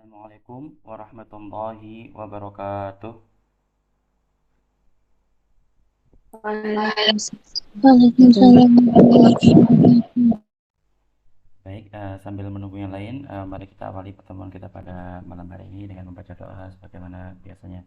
Assalamualaikum warahmatullahi wabarakatuh. Waalaikumsalam warahmatullahi wabarakatuh. Baik, sambil menunggu yang lain, mari kita awali pertemuan kita pada malam hari ini dengan membaca doa sebagaimana biasanya.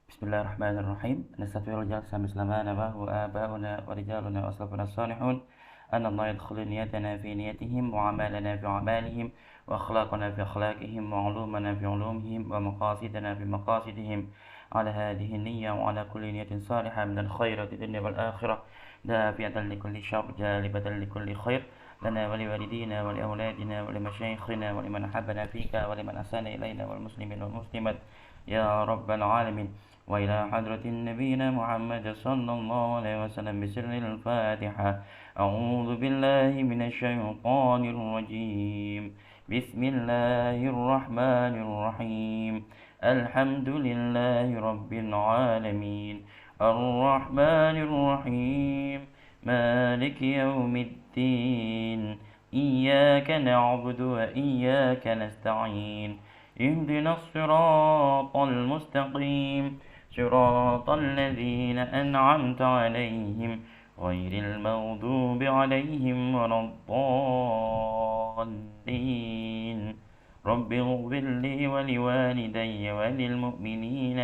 Bismillahirrahmanirrahim. Nastaghfirullah sambil selamana wa huwa abauna wa rijaluna wa salafuna salihun. An Allah yadkhulu niyatana fi niyatihim wa amalana fi amalihim wa akhlaqana fi akhlaqihim wa ulumana fi ulumihim wa maqasidana fi maqasidihim. على هذه النية وعلى كل نية صالحة من الخير في الدنيا والآخرة دافعة لكل شر جالبة لكل خير لنا ولوالدينا ولأولادنا ولمشايخنا ولمن أحبنا فيك ولمن أحسن إلينا والمسلمين والمسلمات يا رب العالمين. وإلى حضرة نبينا محمد صلى الله عليه وسلم بسر الفاتحة. أعوذ بالله من الشيطان الرجيم. بسم الله الرحمن الرحيم. الحمد لله رب العالمين الرحمن الرحيم مالك يوم الدين إياك نعبد وإياك نستعين اهدنا الصراط المستقيم صراط الذين أنعمت عليهم غير المغضوب عليهم ولا الضالين. رب اغفر لي ولوالدي وللمؤمنين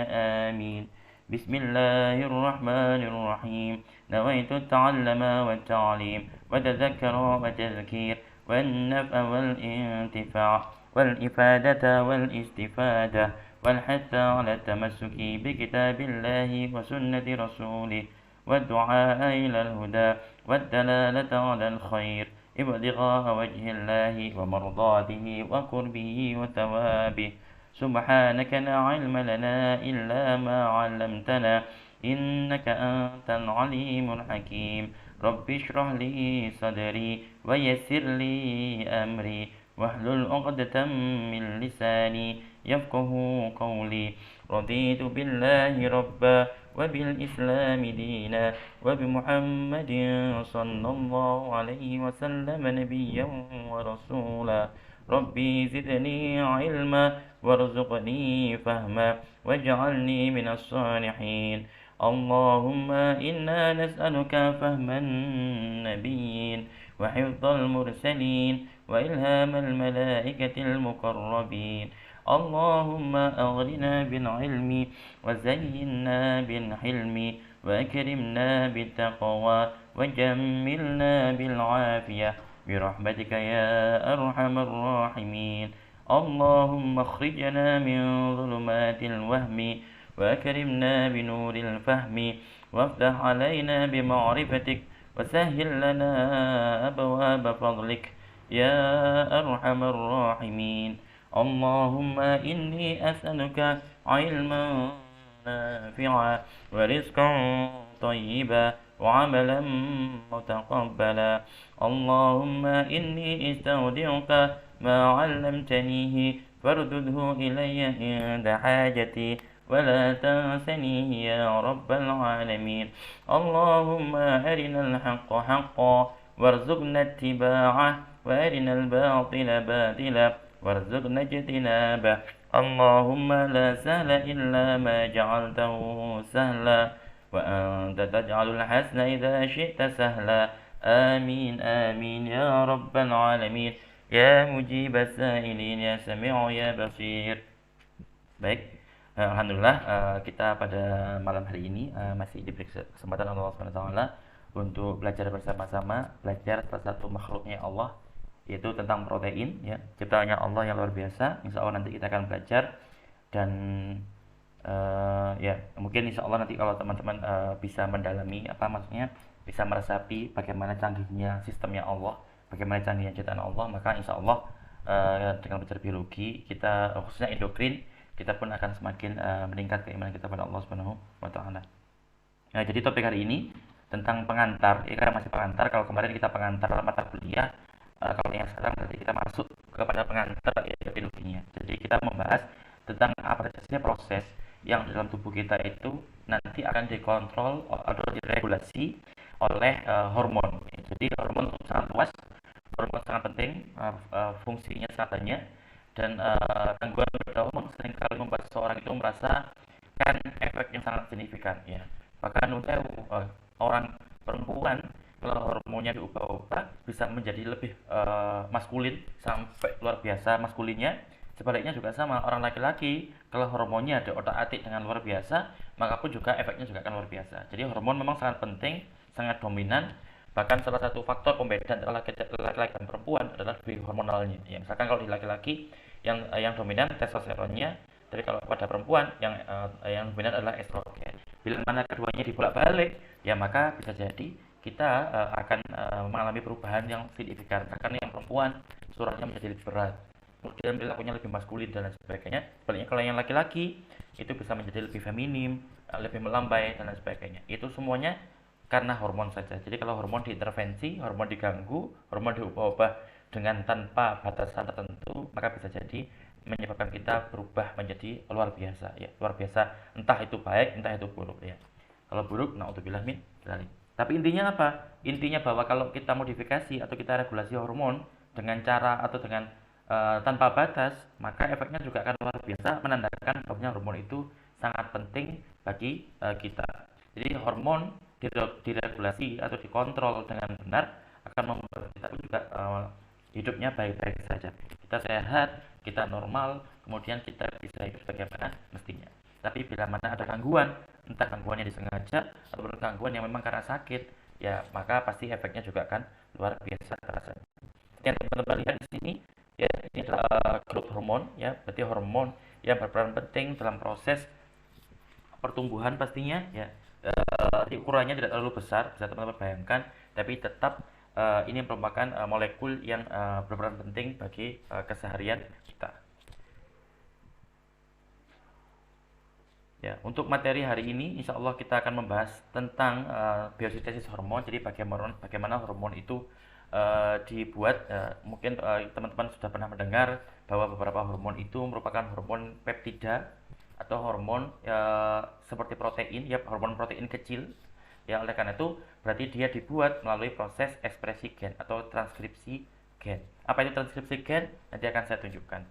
آمين. بسم الله الرحمن الرحيم. نويت التعلم والتعليم وتذكر وتذكير والنفع والانتفاع والإفادة والاستفادة والحث على التمسك بكتاب الله وسنة رسوله والدعاء إلى الهدى والدلالة على الخير ابتغاء وجه الله ومرضاته وقربه وثوابه. سبحانك لا علم لنا إلا ما علمتنا إنك أنت العليم الحكيم. رب اشرح لي صدري ويسر لي أمري واحلل عقدة من لساني يفقه قولي. رضيت بالله ربا وبالإسلام دينا وبمحمد صلى الله عليه وسلم نبيا ورسولا. ربي زدني علما وارزقني فهما واجعلني من الصالحين. اللهم إنا نسألك فهم النبيين وحفظ المرسلين وإلهام الملائكة المقربين. اللهم أغننا بالعلم وزينا بالحلم وأكرمنا بالتقوى وجملنا بالعافية برحمتك يا أرحم الراحمين. اللهم اخرجنا من ظلمات الوهم وأكرمنا بنور الفهم وافتح علينا بمعرفتك وسهل لنا أبواب فضلك يا أرحم الراحمين. اللهم إني أسألك علما نافعا ورزقا طيبا وعملا متقبلا. اللهم إني استودعك ما علمتنيه فاردده إلي عند حاجتي ولا تنسنيه يا رب العالمين. اللهم أرنا الحق حقا وارزقنا اتباعه وأرنا الباطل باطلا وارزقنا اجتنابه. اللهم لا سهل إلا ما جعلته سهلا وأنت تجعل الحسن إذا شئت سهلا. آمين آمين يا رب العالمين يا مجيب السائلين يا سميع يا بصير. Baik, Alhamdulillah, kita pada malam hari ini masih diberi kesempatan Allah SWT untuk belajar bersama-sama, belajar salah satu makhluknya Allah, yaitu tentang protein, ya, ciptaannya Allah yang luar biasa. Insya Allah nanti kita akan belajar dan ya mungkin insya Allah nanti kalau teman-teman bisa mendalami apa maksudnya, bisa meresapi bagaimana canggihnya sistemnya Allah, bagaimana canggihnya ciptaan Allah, maka insya Allah dengan belajar biologi kita, khususnya endokrin, kita pun akan semakin meningkat keimanan kita pada Allah Subhanahu wa taala. Nah, jadi topik hari ini tentang pengantar. Ya, karena masih pengantar. Kalau kemarin kita pengantar mata kuliah, kalau yang sekarang nanti kita masuk kepada pengantar ya biologinya. Jadi kita membahas tentang apa saja proses yang dalam tubuh kita itu nanti akan dikontrol atau diregulasi oleh hormon. Jadi hormon itu sangat luas, hormon sangat penting, fungsinya sangat banyak. Dan gangguan pada hormon seringkali membuat seseorang itu merasakan efek yang sangat signifikan ya. Bahkan orang perempuan kalau hormonnya diubah-ubah bisa menjadi lebih maskulin sampai luar biasa maskulinnya. Sebaliknya juga sama, orang laki-laki kalau hormonnya ada otak-atik dengan luar biasa, maka pun juga efeknya juga akan luar biasa. Jadi hormon memang sangat penting, sangat dominan. Bahkan salah satu faktor pembeda antara laki-laki dan perempuan adalah di hormonalnya. Ya, misalkan kalau di laki-laki yang dominan testosteronnya, tapi kalau pada perempuan yang dominan adalah estrogen. Bila mana keduanya dibolak-balik, ya maka bisa jadi kita akan mengalami perubahan yang signifikan. Karena yang perempuan suratnya menjadi lebih berat, kemudian perilakunya lebih maskulin dan lain sebagainya. Sebaliknya kalau yang laki-laki itu bisa menjadi lebih feminim, lebih melambai dan lain sebagainya. Itu semuanya karena hormon saja. Jadi kalau hormon diintervensi, hormon diganggu, hormon diubah-ubah dengan tanpa batasan tertentu, maka bisa jadi menyebabkan kita berubah menjadi luar biasa ya, luar biasa. Entah itu baik, entah itu buruk ya. Kalau buruk, naudzubillah min dzalik. Tapi intinya apa? Intinya bahwa kalau kita modifikasi atau kita regulasi hormon dengan cara atau dengan tanpa batas, maka efeknya juga akan luar biasa, menandakan bahwa hormon itu sangat penting bagi kita. Jadi hormon diregulasi atau dikontrol dengan benar akan membuat kita juga hidupnya baik-baik saja. Kita sehat, kita normal, kemudian kita bisa hidup sebagaimana mestinya. Tapi bila mana ada gangguan, entah gangguannya disengaja atau gangguan yang memang karena sakit, ya maka pasti efeknya juga akan luar biasa terasa. Yang teman-teman lihat di sini, ya ini adalah growth hormon, ya berarti hormon yang berperan penting dalam proses pertumbuhan pastinya ya. Ukurannya tidak terlalu besar, bisa teman-teman bayangkan, tapi tetap ini merupakan molekul yang berperan penting bagi keseharian kita. Ya, untuk materi hari ini, insya Allah kita akan membahas tentang biosintesis hormon. Jadi bagaimana hormon itu dibuat. Mungkin teman-teman sudah pernah mendengar bahwa beberapa hormon itu merupakan hormon peptida atau hormon seperti protein, ya hormon protein kecil. Ya, oleh karena itu berarti dia dibuat melalui proses ekspresi gen atau transkripsi gen. Apa itu transkripsi gen? Nanti akan saya tunjukkan.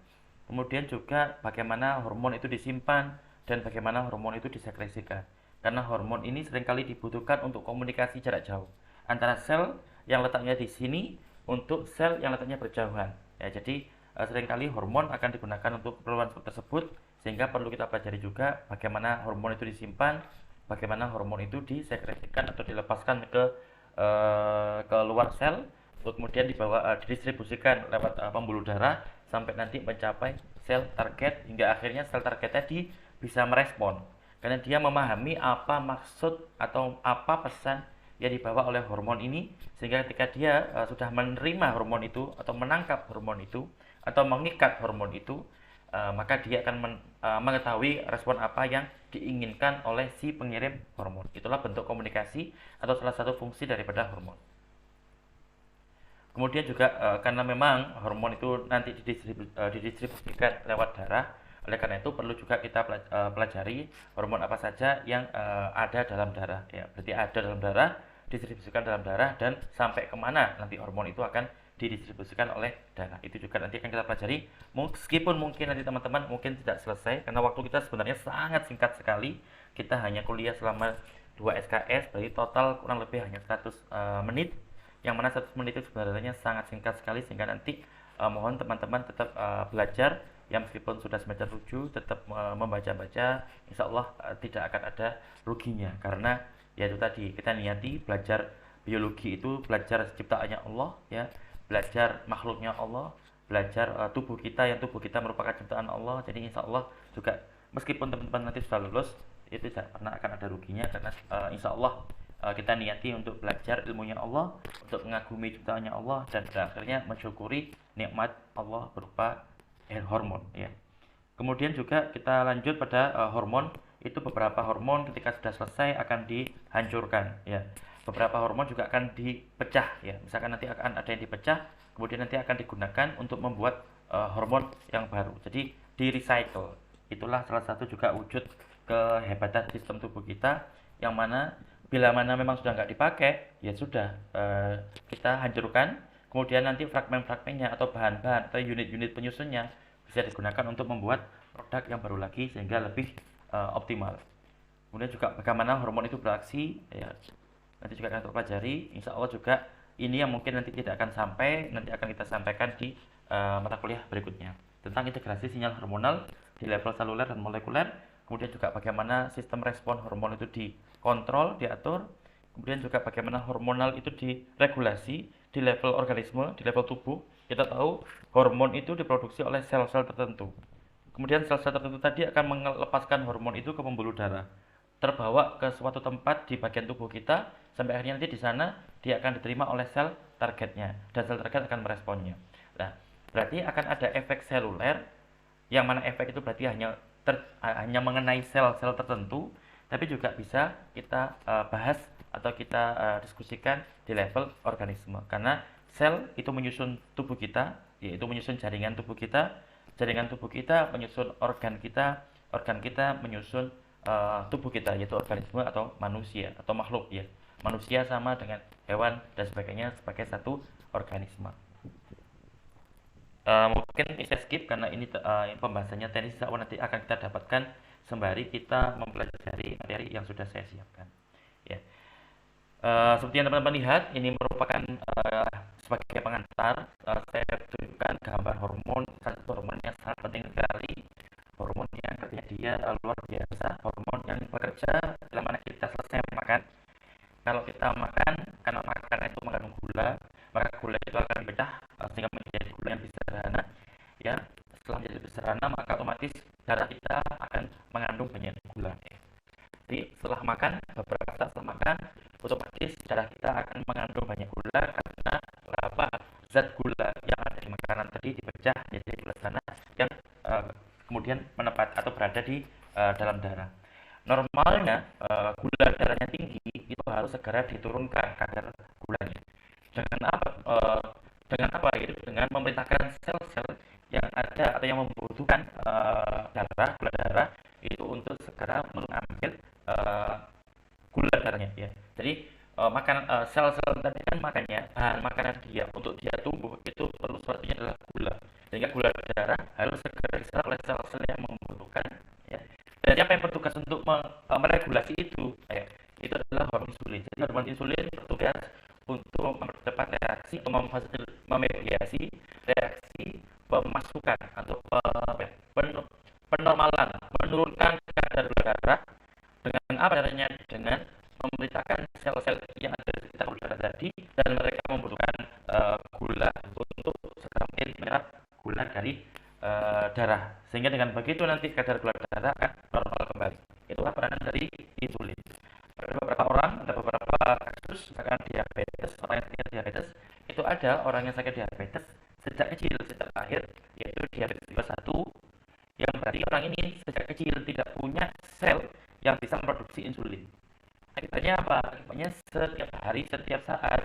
Kemudian juga bagaimana hormon itu disimpan dan bagaimana hormon itu disekresikan. Karena hormon ini seringkali dibutuhkan untuk komunikasi jarak jauh antara sel yang letaknya di sini untuk sel yang letaknya berjauhan. Ya, jadi seringkali hormon akan digunakan untuk keperluan tersebut, sehingga perlu kita pelajari juga bagaimana hormon itu disimpan, bagaimana hormon itu disekresikan atau dilepaskan ke luar sel, kemudian didistribusikan lewat pembuluh darah sampai nanti mencapai sel target, hingga akhirnya sel target tadi bisa merespon karena dia memahami apa maksud atau apa pesan yang dibawa oleh hormon ini, sehingga ketika dia sudah menerima hormon itu atau menangkap hormon itu atau mengikat hormon itu, maka dia akan mengetahui respon apa yang diinginkan oleh si pengirim hormon. Itulah bentuk komunikasi atau salah satu fungsi daripada hormon. Kemudian juga karena memang hormon itu nanti didistribusikan lewat darah, oleh karena itu perlu juga kita pelajari hormon apa saja yang ada dalam darah. Ya, berarti ada dalam darah, didistribusikan dalam darah, dan sampai kemana nanti hormon itu akan didistribusikan oleh darah. Itu juga nanti akan kita pelajari. Meskipun mungkin nanti teman-teman mungkin tidak selesai, karena waktu kita sebenarnya sangat singkat sekali. Kita hanya kuliah selama 2 SKS, berarti total kurang lebih hanya 100 menit. Yang mana 100 menit itu sebenarnya sangat singkat sekali, sehingga nanti mohon teman-teman tetap belajar. Ya, meskipun sudah semester 7 tetap membaca-baca, insya Allah tidak akan ada ruginya, karena ya itu tadi, kita niati belajar biologi itu belajar ciptaannya Allah ya, belajar makhluknya Allah, belajar tubuh kita, yang tubuh kita merupakan ciptaan Allah. Jadi insya Allah juga meskipun teman-teman nanti sudah lulus, itu tidak pernah akan ada ruginya, karena insya Allah kita niati untuk belajar ilmunya Allah, untuk mengagumi ciptaannya Allah, dan pada akhirnya mensyukuri nikmat Allah berupa hormon ya. Kemudian juga kita lanjut pada hormon. Itu beberapa hormon ketika sudah selesai akan dihancurkan ya. Beberapa hormon juga akan dipecah ya. Misalkan nanti akan ada yang dipecah, kemudian nanti akan digunakan untuk membuat hormon yang baru. Jadi di recycle. Itulah salah satu juga wujud kehebatan sistem tubuh kita, yang mana bila mana memang sudah nggak dipakai, ya sudah kita hancurkan. Kemudian nanti fragmen-fragmennya atau bahan-bahan atau unit-unit penyusunnya bisa digunakan untuk membuat produk yang baru lagi sehingga lebih optimal. Kemudian juga bagaimana hormon itu beraksi, ya nanti juga akan terpelajari. Insya Allah juga ini yang mungkin nanti tidak akan sampai, nanti akan kita sampaikan di mata kuliah berikutnya tentang integrasi sinyal hormonal di level seluler dan molekuler. Kemudian juga bagaimana sistem respon hormon itu dikontrol, diatur. Kemudian juga bagaimana hormonal itu diregulasi di level organisme, di level tubuh. Kita tahu hormon itu diproduksi oleh sel-sel tertentu. Kemudian sel-sel tertentu tadi akan melepaskan hormon itu ke pembuluh darah, terbawa ke suatu tempat di bagian tubuh kita, sampai akhirnya nanti di sana dia akan diterima oleh sel targetnya, dan sel target akan meresponnya. Nah, berarti akan ada efek seluler, yang mana efek itu berarti hanya mengenai sel-sel tertentu, tapi juga bisa kita bahas atau kita diskusikan di level organisme, karena sel itu menyusun tubuh kita, yaitu menyusun jaringan tubuh kita menyusun organ kita menyusun tubuh kita, yaitu organisme atau manusia atau makhluk, ya, manusia sama dengan hewan dan sebagainya sebagai satu organisme. Mungkin saya skip karena ini pembahasannya teknis, nanti akan kita dapatkan sembari kita mempelajari materi yang sudah saya siapkan, ya. Seperti yang teman-teman lihat, ini merupakan sebagai pengantar, saya tunjukkan gambar hormon, satu hormon yang sangat penting sekali, hormon yang kerjanya dia luar biasa, hormon yang bekerja bila mana kita selesai makan. Kalau kita makan, karena makan itu mengandung gula, maka gula itu akan dipecah sehingga menjadi gula yang sederhana, ya. Setelah menjadi sederhana, maka otomatis darah kita akan mengandung banyak gula, ya. Jadi setelah makan, beberapa saat setelah makan, otomatis darah kita akan mengandung banyak gula karena apa? Zat gula yang ada di makanan tadi dipecah menjadi gula sana yang kemudian menepat atau berada di dalam darah. Normalnya gula darahnya tinggi itu harus segera diturunkan kadar gulanya. Dengan apa? Dengan apa? Itu dengan memerintahkan sel-sel yang ada atau yang membutuhkan gula darah itu untuk segera mengambil gula darahnya, ya. Jadi sel-sel tadi kan makannya bahan makanan dia untuk dia tumbuh itu perlu satunya adalah gula, sehingga gula darah harus segera diserap oleh sel-sel yang membutuhkan, ya. Dan siapa yang bertugas untuk meregulasi itu, ya, itu adalah hormon insulin. Jadi hormon insulin bertugas untuk mempercepat reaksi atau memediasi reaksi pemasukan atau penormalan, menurunkan kadar gula darah. Dengan apa caranya? Dengan memerintahkan sel-sel yang ada di sekitar gula darah tadi, dan mereka membutuhkan gula untuk segera mungkin menyerap gula dari darah, sehingga dengan begitu nanti kadar gula darah akan normal kembali. Itulah peranan dari insulin. Pada beberapa orang, ada beberapa kasus misalkan diabetes, orang yang punya diabetes itu ada orang yang sakit diabetes sejak kecil, sejak lahir, yaitu diabetes tipe 1, yang berarti orang ini sejak kecil tidak punya sel yang bisa memproduksi insulin. Akibatnya apa? Akibatnya setiap hari, setiap saat,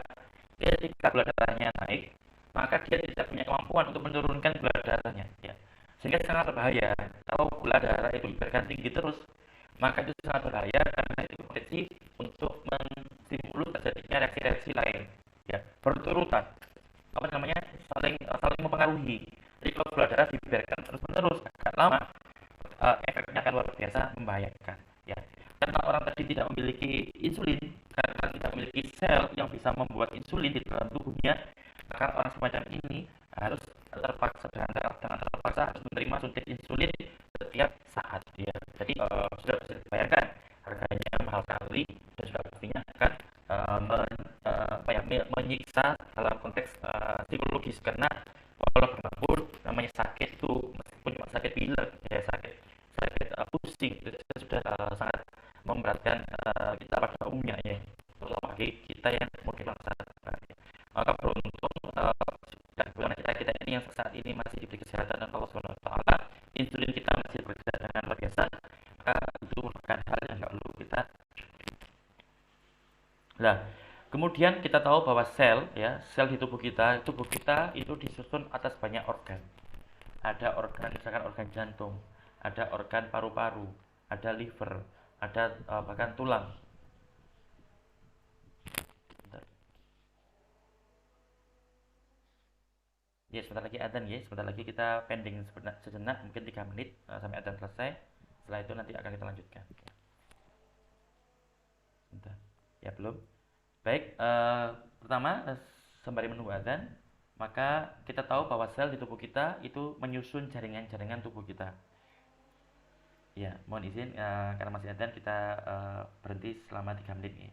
ketika gula darahnya naik, maka dia tidak punya kemampuan untuk menurunkan gula darahnya, ya. Sehingga sangat berbahaya. Kalau gula darah itu dibiarkan tinggi terus, maka itu sangat berbahaya karena itu potensi untuk menstimulus terjadinya reaksi-reaksi lain, ya, berturutan, apa namanya, saling mempengaruhi. Jadi kalau gula darah dibiarkan terus-menerus agak lama, efeknya akan luar biasa membahayakan, ya. Karena orang tadi tidak memiliki insulin, karena tidak memiliki sel yang bisa membuat insulin di dalam tubuhnya, maka orang semacam ini harus terpaksa harus menerima suntik insulin setiap saat, ya. Jadi sudah bisa dibayangkan harganya mahal sekali dan sudah pastinya akan menyiksa dalam konteks psikologis, karena kalau bagaimanapun namanya sakit itu meskipun cuma sakit pilek, ya, sakit pusing itu sudah sangat memberatkan kita pada umumnya, ya, terutama bagi kita yang mungkin melaksanakan, ya. Maka beruntung kita ini yang saat ini masih diberi kesehatan dan Allah Subhanahu Wa Taala, insulin kita masih bekerja dengan luar biasa, maka itu merupakan hal yang nggak perlu kita. Nah, kemudian kita tahu bahwa sel, ya, sel di tubuh kita itu disusun atas banyak organ. Ada organ, misalkan organ jantung, ada organ paru-paru, ada liver, ada bahkan tulang. Ya, sebentar lagi adzan ya. Sebentar lagi kita pending sejenak, mungkin 3 menit sampai adzan selesai. Setelah itu nanti akan kita lanjutkan. Oke, sebentar. Ya, belum. Baik, pertama sembari menunggu adzan, maka kita tahu bahwa sel di tubuh kita itu menyusun jaringan-jaringan tubuh kita. Ya, mohon izin karena masih adzan kita berhenti selama 3 menit ini.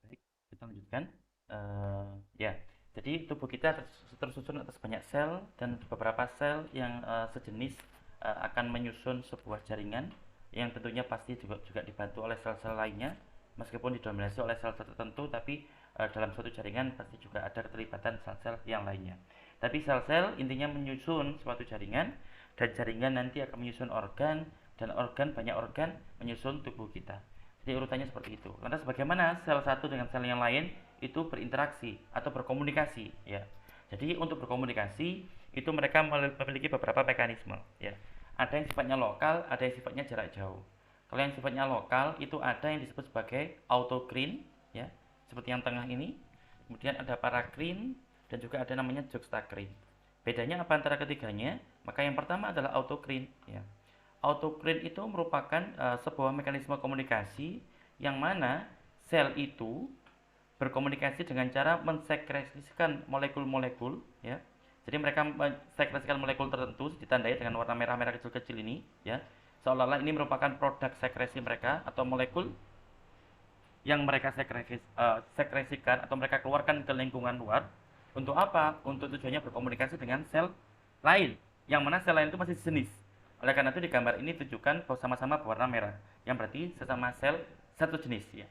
Baik, kita lanjutkan. Ya, jadi tubuh kita tersusun atas banyak sel dan beberapa sel yang sejenis akan menyusun sebuah jaringan yang tentunya pasti juga dibantu oleh sel-sel lainnya meskipun didominasi oleh sel-sel tertentu tapi dalam suatu jaringan pasti juga ada keterlibatan sel-sel yang lainnya. Tapi sel-sel intinya menyusun suatu jaringan dan jaringan nanti akan menyusun organ dan banyak organ menyusun tubuh kita. Jadi urutannya seperti itu. Lantas bagaimana sel satu dengan sel yang lain itu berinteraksi atau berkomunikasi ya. Jadi untuk berkomunikasi itu mereka memiliki beberapa mekanisme ya. Ada yang sifatnya lokal, ada yang sifatnya jarak jauh. Kalau yang sifatnya lokal itu ada yang disebut sebagai autocrine ya, seperti yang tengah ini. Kemudian ada paracrine dan juga ada namanya juxtacrine. Bedanya apa antara ketiganya? Maka yang pertama adalah autocrine ya. Autocrine itu merupakan sebuah mekanisme komunikasi yang mana sel itu berkomunikasi dengan cara mensekresikan molekul-molekul ya. Jadi mereka mensekresikan molekul tertentu ditandai dengan warna merah-merah kecil-kecil ini ya. Seolah-olah ini merupakan produk sekresi mereka atau molekul yang mereka sekresikan atau mereka keluarkan ke lingkungan luar. Untuk apa? Untuk tujuannya berkomunikasi dengan sel lain. Yang mana sel lain itu masih jenis. Oleh karena itu di gambar ini tunjukkan bahwa sama-sama berwarna merah, yang berarti sesama sel satu jenis ya.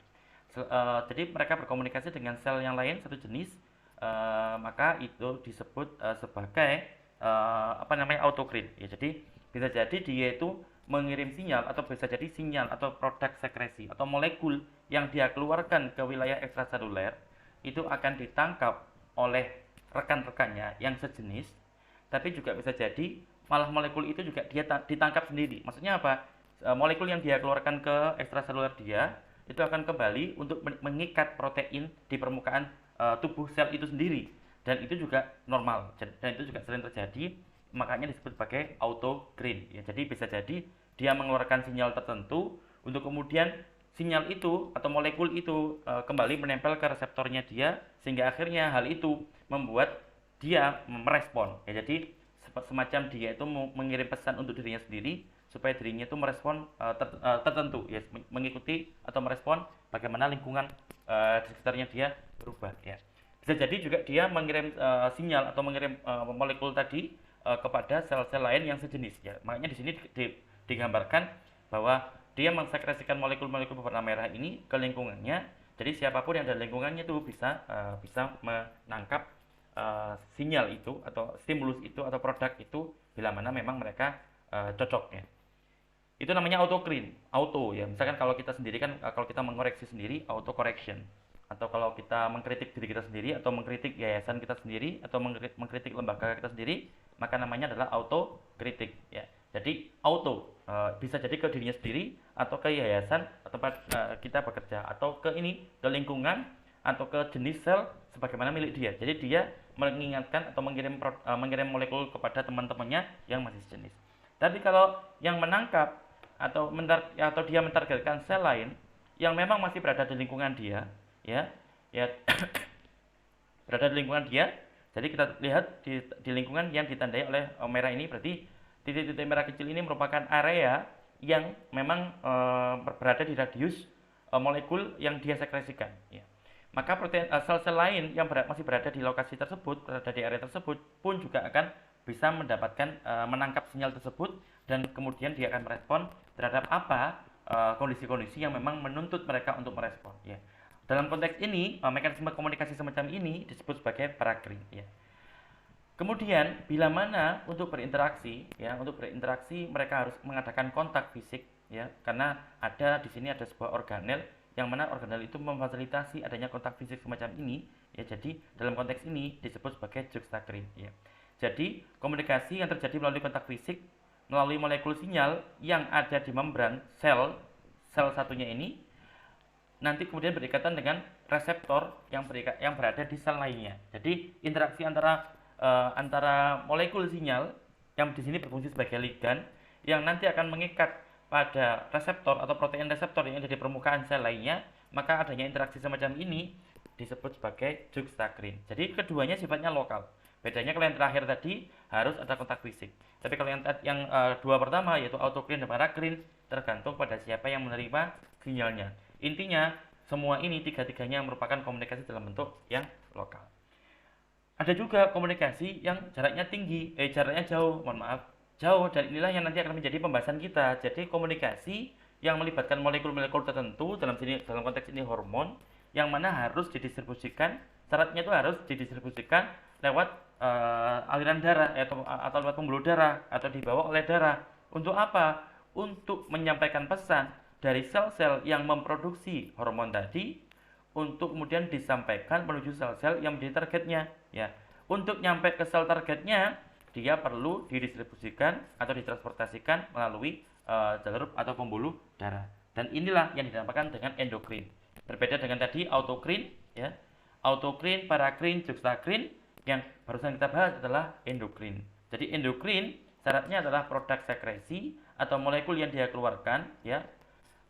Jadi mereka berkomunikasi dengan sel yang lain satu jenis maka itu disebut sebagai autocrene ya. Jadi bisa jadi dia itu mengirim sinyal atau bisa jadi sinyal atau produk sekresi atau molekul yang dia keluarkan ke wilayah ekstraseluler itu akan ditangkap oleh rekan-rekannya yang sejenis, tapi juga bisa jadi malah molekul itu juga dia ditangkap sendiri. Maksudnya apa? Molekul yang dia keluarkan ke ekstraseluler dia itu akan kembali untuk mengikat protein di permukaan tubuh sel itu sendiri, dan itu juga normal dan itu juga sering terjadi, makanya disebut sebagai autocrene ya. Jadi bisa jadi dia mengeluarkan sinyal tertentu untuk kemudian sinyal itu atau molekul itu kembali menempel ke reseptornya dia, sehingga akhirnya hal itu membuat dia merespon ya. Jadi semacam dia itu mengirim pesan untuk dirinya sendiri supaya dirinya itu merespon tertentu ya, mengikuti atau merespon bagaimana lingkungan di sekitarnya dia berubah ya. Bisa jadi juga dia mengirim sinyal atau mengirim molekul tadi kepada sel-sel lain yang sejenis ya. Makanya di sini digambarkan bahwa dia mensekresikan molekul-molekul berwarna merah ini ke lingkungannya. Jadi siapapun yang ada di lingkungannya itu bisa menangkap sinyal itu atau stimulus itu atau produk itu bila mana memang mereka cocok ya. Itu namanya autocrene, auto ya. Misalkan kalau kita sendiri kan kalau kita mengoreksi sendiri auto correction, atau kalau kita mengkritik diri kita sendiri atau mengkritik yayasan kita sendiri atau mengkritik lembaga kita sendiri, maka namanya adalah auto kritik ya. Jadi auto bisa jadi ke dirinya sendiri atau ke yayasan tempat kita bekerja, atau ke lingkungan atau ke jenis sel sebagaimana milik dia. Jadi dia mengingatkan atau mengirim molekul kepada teman-temannya yang masih sejenis. Tapi kalau yang menangkap atau dia mentargetkan sel lain yang memang masih berada di lingkungan dia ya berada di lingkungan dia. Jadi kita lihat di lingkungan yang ditandai oleh merah ini, berarti titik-titik merah kecil ini merupakan area yang memang berada di radius molekul yang dia sekresikan ya. Maka protein sel-sel lain yang masih berada di lokasi tersebut, berada di area tersebut pun juga akan bisa mendapatkan menangkap sinyal tersebut, dan kemudian dia akan merespon terhadap apa kondisi-kondisi yang memang menuntut mereka untuk merespon ya. Dalam konteks ini mekanisme komunikasi semacam ini disebut sebagai parakrine ya. Kemudian bila mana untuk berinteraksi mereka harus mengadakan kontak fisik ya, karena di sini ada sebuah organel yang mana organel itu memfasilitasi adanya kontak fisik semacam ini ya. Jadi dalam konteks ini disebut sebagai juxtacrine ya. Jadi komunikasi yang terjadi melalui kontak fisik melalui molekul sinyal yang ada di membran sel satunya ini nanti kemudian berikatan dengan reseptor yang berada di sel lainnya. Jadi interaksi antara molekul sinyal yang di sini berfungsi sebagai ligan yang nanti akan mengikat pada reseptor atau protein reseptor yang ada di permukaan sel lainnya, maka adanya interaksi semacam ini disebut sebagai juxtacrine. Jadi keduanya sifatnya lokal. Bedanya kalau yang terakhir tadi harus ada kontak fisik. Tapi kalau yang dua pertama yaitu autocrene dan paracrine tergantung pada siapa yang menerima sinyalnya. Intinya semua ini tiga-tiganya merupakan komunikasi dalam bentuk yang lokal. Ada juga komunikasi yang jaraknya jauh, jauh, dan inilah yang nanti akan menjadi pembahasan kita. Jadi komunikasi yang melibatkan molekul-molekul tertentu, dalam konteks ini hormon, yang mana harus didistribusikan, syaratnya itu harus didistribusikan lewat aliran darah atau lewat pembuluh darah atau dibawa oleh darah. Untuk apa? Untuk menyampaikan pesan dari sel-sel yang memproduksi hormon tadi untuk kemudian disampaikan menuju sel-sel yang menjadi targetnya ya. Untuk nyampe ke sel targetnya dia perlu didistribusikan atau ditransportasikan melalui jalur atau pembuluh darah, dan inilah yang dinamakan dengan endokrin. Berbeda dengan tadi autocrene ya. Autocrene, paracrine, juxtacrine, yang barusan kita bahas adalah endokrin. Jadi endokrin syaratnya adalah produk sekresi atau molekul yang dia keluarkan ya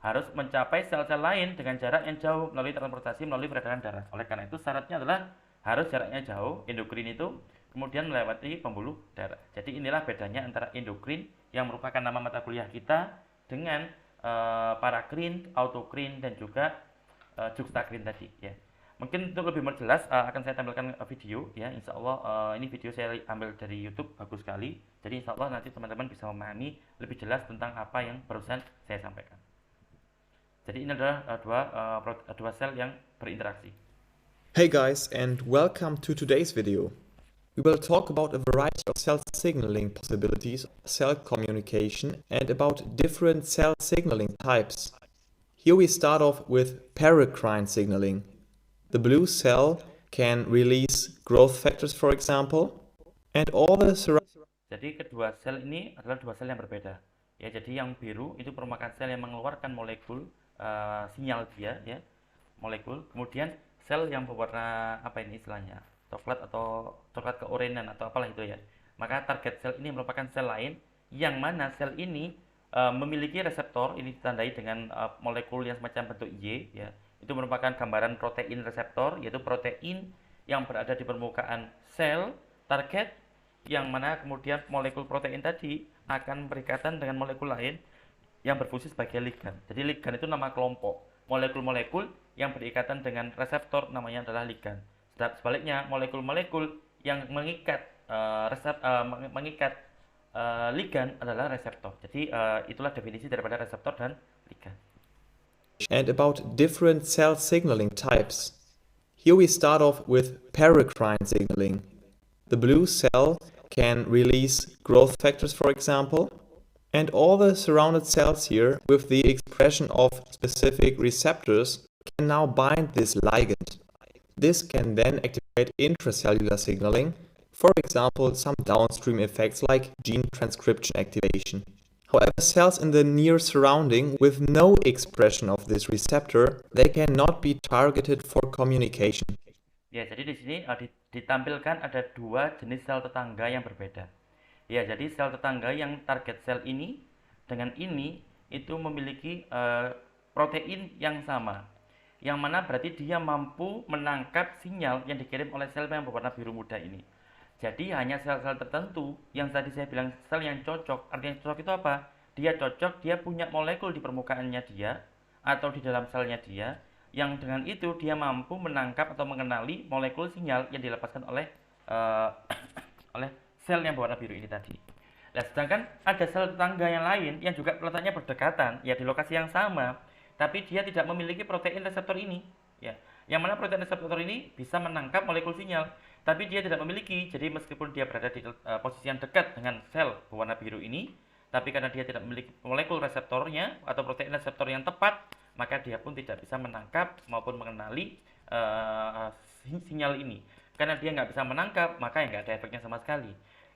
harus mencapai sel-sel lain dengan jarak yang jauh melalui transportasi melalui peredaran darah. Oleh karena itu syaratnya adalah harus jaraknya jauh endokrin itu, kemudian melewati pembuluh darah. Jadi inilah bedanya antara endokrin yang merupakan nama mata kuliah kita dengan paracrine, autocrene, dan juga juxtacrine tadi ya. Mungkin untuk lebih memperjelas akan saya tampilkan video ya. Insya Allah ini video saya ambil dari YouTube, bagus sekali. Jadi insya Allah nanti teman-teman bisa memahami lebih jelas tentang apa yang barusan saya sampaikan. Jadi ini adalah dua sel yang berinteraksi. Hey guys, and welcome to today's video. We will talk about a variety of cell signaling possibilities, cell communication, and about different cell signaling types. Here we start off with paracrine signaling. The blue cell can release growth factors, for example, and all the surrounding. Jadi kedua sel ini adalah dua sel yang berbeda. Ya, jadi yang biru itu merupakan sel yang mengeluarkan molekul sinyal dia, ya, molekul. Kemudian sel yang berwarna apa ini istilahnya, coklat keorenan atau apalah itu ya. Maka target sel ini merupakan sel lain yang mana sel ini memiliki reseptor, ini ditandai dengan molekul yang semacam bentuk Y, ya. Itu merupakan gambaran protein reseptor, yaitu protein yang berada di permukaan sel target, yang mana kemudian molekul protein tadi akan berikatan dengan molekul lain yang berfungsi sebagai ligan. Jadi ligan itu nama kelompok. Molekul-molekul yang berikatan dengan reseptor namanya adalah ligan. Sebaliknya, molekul-molekul yang mengikat ligan adalah reseptor. Jadi itulah definisi daripada reseptor dan ligan. And about different cell signaling types. Here we start off with paracrine signaling. The blue cell can release growth factors, for example, and all the surrounded cells here with the expression of specific receptors can now bind this ligand. This can then activate intracellular signaling, for example, some downstream effects like gene transcription activation. However, cells in the near surrounding with no expression of this receptor, they cannot be targeted for communication. Ya, jadi di sini ditampilkan ada dua jenis sel tetangga yang berbeda. Ya, jadi sel tetangga yang target sel ini dengan ini itu memiliki protein yang sama, yang mana berarti dia mampu menangkap sinyal yang dikirim oleh sel yang berwarna biru muda ini. Jadi hanya sel-sel tertentu yang tadi saya bilang sel yang cocok. Artinya cocok itu apa? Dia cocok, dia punya molekul di permukaannya dia atau di dalam selnya dia, yang dengan itu dia mampu menangkap atau mengenali molekul sinyal yang dilepaskan oleh oleh sel yang berwarna biru ini tadi. Nah, sedangkan ada sel tetangga yang lain yang juga letaknya berdekatan, ya di lokasi yang sama, tapi dia tidak memiliki protein reseptor ini, ya. Yang mana protein reseptor ini bisa menangkap molekul sinyal, tapi dia tidak memiliki. Jadi meskipun dia berada di posisi yang dekat dengan sel berwarna biru ini, tapi karena dia tidak memiliki molekul reseptornya atau protein reseptor yang tepat, maka dia pun tidak bisa menangkap maupun mengenali sinyal ini. Karena dia nggak bisa menangkap, maka ya nggak ada efeknya sama sekali.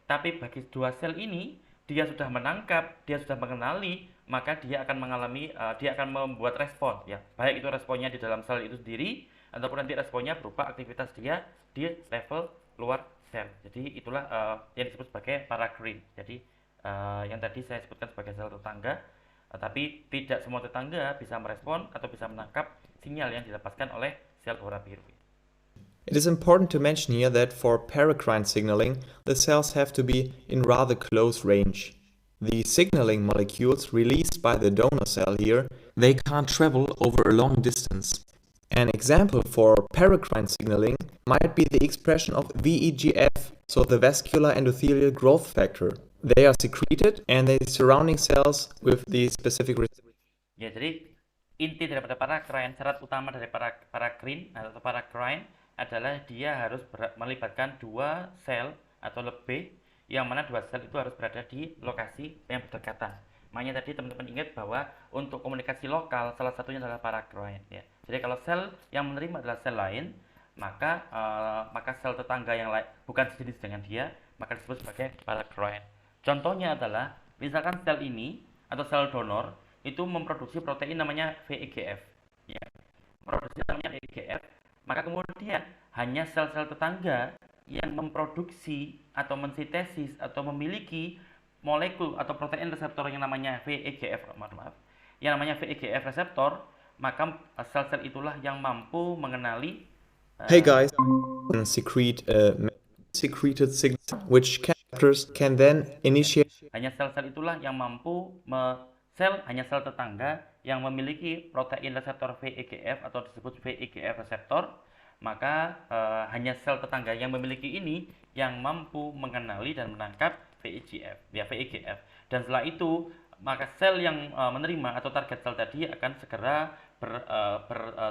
Tapi bagi dua sel ini, dia sudah menangkap, dia sudah mengenali, maka dia akan mengalami, dia akan membuat respon, ya. Baik itu responnya di dalam sel itu sendiri, ataupun nanti responnya berupa aktivitas dia di level luar sel. Jadi itulah yang disebut sebagai paracrine. Jadi yang tadi saya sebutkan sebagai sel tetangga, tapi tidak semua tetangga bisa merespon atau bisa menangkap sinyal yang dilepaskan oleh sel berwarna biru. It is important to mention here that for paracrine signaling, the cells have to be in rather close range. The signaling molecules released by the donor cell here, they can't travel over a long distance. An example for paracrine signaling might be the expression of VEGF, so the vascular endothelial growth factor. They are secreted and the surrounding cells with the specific Ya, jadi inti daripada paracrine, syarat utama dari paracrine atau paracrine adalah dia harus melibatkan dua sel atau lebih, yang mana dua sel itu harus berada di lokasi yang berdekatan. Makanya tadi teman-teman ingat bahwa untuk komunikasi lokal salah satunya adalah paracrine, ya. Jadi kalau sel yang menerima adalah sel lain, maka sel tetangga yang lain bukan sejenis dengan dia, maka disebut sebagai paracrine. Contohnya adalah misalkan sel ini atau sel donor itu memproduksi protein namanya VEGF, ya. Produksi namanya VEGF, maka kemudian hanya sel-sel tetangga yang memproduksi atau mensintesis atau memiliki molekul atau protein reseptor yang namanya VEGF, yang namanya VEGF reseptor, maka sel-sel itulah yang mampu mengenali Hey guys, secreted signal which captors can then initiate. Hanya sel-sel itulah yang mampu hanya sel tetangga yang memiliki protein reseptor VEGF atau disebut VEGF reseptor, maka hanya sel tetangga yang memiliki ini yang mampu mengenali dan menangkap VEGF. Dan setelah itu, maka sel yang menerima atau target sel tadi akan segera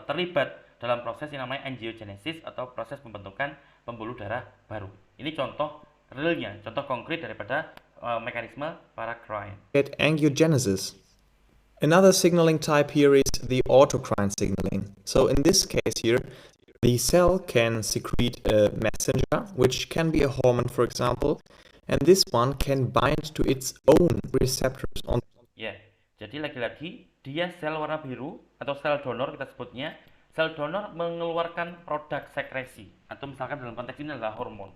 terlibat dalam proses yang namanya angiogenesis atau proses pembentukan pembuluh darah baru. Ini contoh realnya, contoh konkret daripada mekanisme paracrine. At angiogenesis. Another signaling type here is the autocrine signaling. So in this case here, the cell can secrete a messenger, which can be a hormone, for example, and this one can bind to its own receptors on. Ya, jadi lagi-lagi dia sel warna biru atau sel donor kita sebutnya. Sel donor mengeluarkan produk sekresi atau misalkan dalam konteks ini adalah hormon.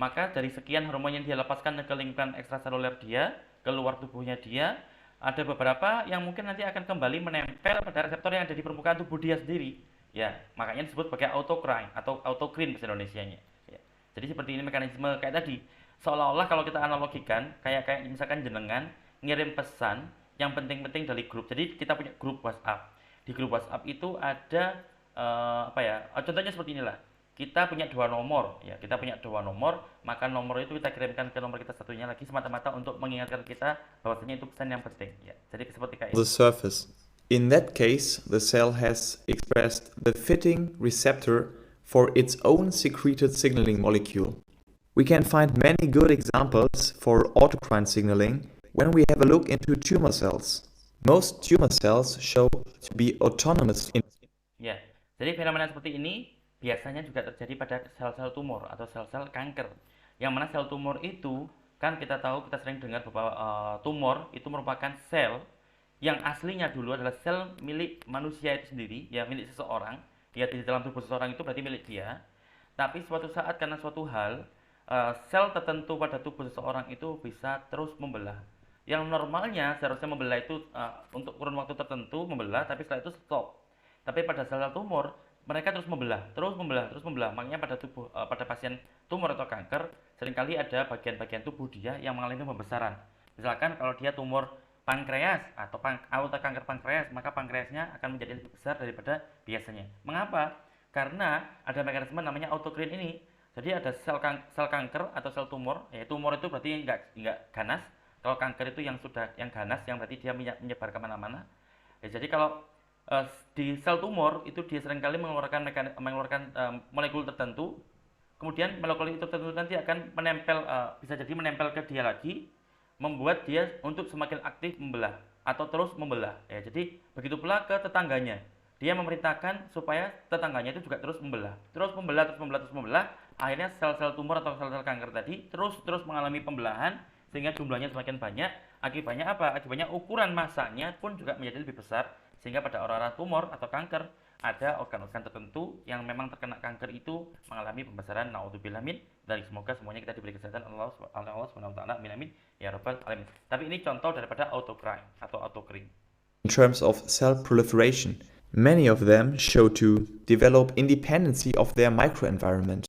Maka dari sekian hormon yang dia lepaskan ke lingkungan ekstraseluler dia, keluar tubuhnya dia, ada beberapa yang mungkin nanti akan kembali menempel pada reseptor yang ada di permukaan tubuh dia sendiri. Ya, makanya disebut sebagai autocrine atau autocrine bahasa Indonesianya. Ya. Jadi seperti ini mekanisme kayak tadi. Seolah-olah kalau kita analogikan kayak misalkan jenengan ngirim pesan yang penting-penting dari grup. Jadi kita punya grup WhatsApp. Di grup WhatsApp itu ada contohnya seperti inilah. Kita punya dua nomor, ya. Kita punya dua nomor, maka nomor itu kita kirimkan ke nomor kita satunya lagi semata-mata untuk mengingatkan kita bahwasanya itu pesan yang penting, ya. Jadi seperti kayak the surface. In that case, the cell has expressed the fitting receptor for its own secreted signaling molecule. We can find many good examples for autocrine signaling when we have a look into tumor cells. Most tumor cells show to be autonomous in. Ya, jadi fenomena seperti ini biasanya juga terjadi pada sel-sel tumor atau sel-sel kanker. Yang mana sel tumor itu kan kita tahu, kita sering dengar bahwa tumor itu merupakan sel yang aslinya dulu adalah sel milik manusia itu sendiri, ya, milik seseorang. Ya, di dalam tubuh seseorang itu berarti milik dia. Tapi suatu saat karena suatu hal sel tertentu pada tubuh seseorang itu bisa terus membelah. Yang normalnya seharusnya membelah itu untuk kurun waktu tertentu membelah, tapi setelah itu stop. Tapi pada sel-sel tumor mereka terus membelah. Makanya pada pasien tumor atau kanker seringkali ada bagian-bagian tubuh dia yang mengalami pembesaran. Misalkan kalau dia tumor pankreas atau kanker pankreas, maka pankreasnya akan menjadi lebih besar daripada biasanya. Mengapa? Karena ada mekanisme namanya autocrine ini. Jadi ada sel kanker atau sel tumor, ya, tumor itu berarti enggak ganas. Kalau kanker itu yang ganas, yang berarti dia menyebar kemana-mana. Ya, jadi kalau di sel tumor itu dia seringkali mengeluarkan molekul tertentu, kemudian molekul itu tertentu nanti akan menempel, bisa jadi menempel ke dia lagi, membuat dia untuk semakin aktif membelah atau terus membelah. Ya, jadi begitu pula ke tetangganya, dia memerintahkan supaya tetangganya itu juga terus membelah. Akhirnya sel-sel tumor atau sel-sel kanker tadi terus mengalami pembelahan sehingga jumlahnya semakin banyak. Akibatnya apa? Akibatnya ukuran masanya pun juga menjadi lebih besar. Sehingga pada orang-orang tumor atau kanker ada organ-organ tertentu yang memang terkena kanker itu mengalami pembesaran. Naudzubillah min. Dan semoga semuanya kita diberi kesehatan Allah Subhanahu wa taala. Amin ya rabbal alamin. Tapi ini contoh daripada autocrine atau autocrine. In terms of cell proliferation, many of them show to develop independency of their microenvironment.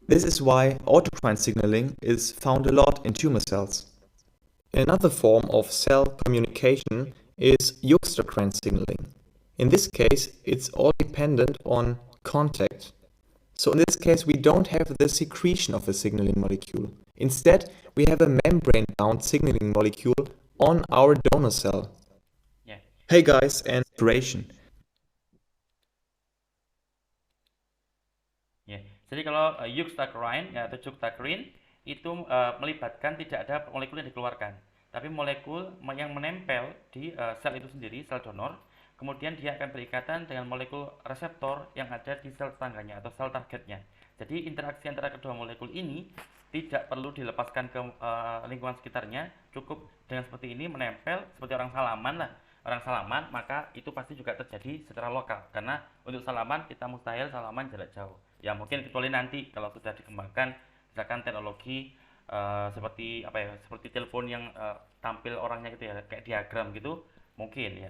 This is why autocrine signaling is found a lot in tumor cells. Another form of cell communication is juxtacrine signaling. In this case, it's all dependent on contact. So in this case, we don't have the secretion of a signaling molecule. Instead, we have a membrane-bound signaling molecule on our donor cell. Yeah. Hey guys, and duration. Yeah. Jadi kalau juxtacrine atau juxtacrine itu melibatkan tidak ada molekul yang dikeluarkan, tapi molekul yang menempel di sel itu sendiri, sel donor, kemudian dia akan berikatan dengan molekul reseptor yang ada di sel tetangganya atau sel targetnya. Jadi interaksi antara kedua molekul ini tidak perlu dilepaskan ke lingkungan sekitarnya, cukup dengan seperti ini menempel seperti orang salaman lah. Orang salaman, maka itu pasti juga terjadi secara lokal, karena untuk salaman kita mustahil salaman jarak jauh. Ya mungkin kecuali nanti kalau sudah dikembangkan misalkan teknologi seperti telepon yang tampil orangnya gitu ya, kayak diagram gitu, mungkin ya,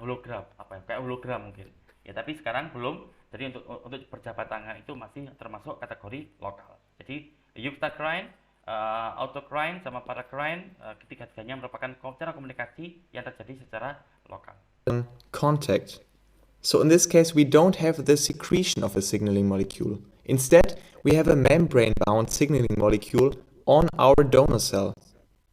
hologram kayak hologram mungkin ya, tapi sekarang belum. Jadi untuk berjabat tangan itu masih termasuk kategori lokal. Jadi juxtacrine, autocrine sama paracrine, ketiga-tiganya merupakan cara komunikasi yang terjadi secara lokal. Contact. So in this case, we don't have the secretion of a signaling molecule. Instead, we have a membrane-bound signaling molecule on our donor cell.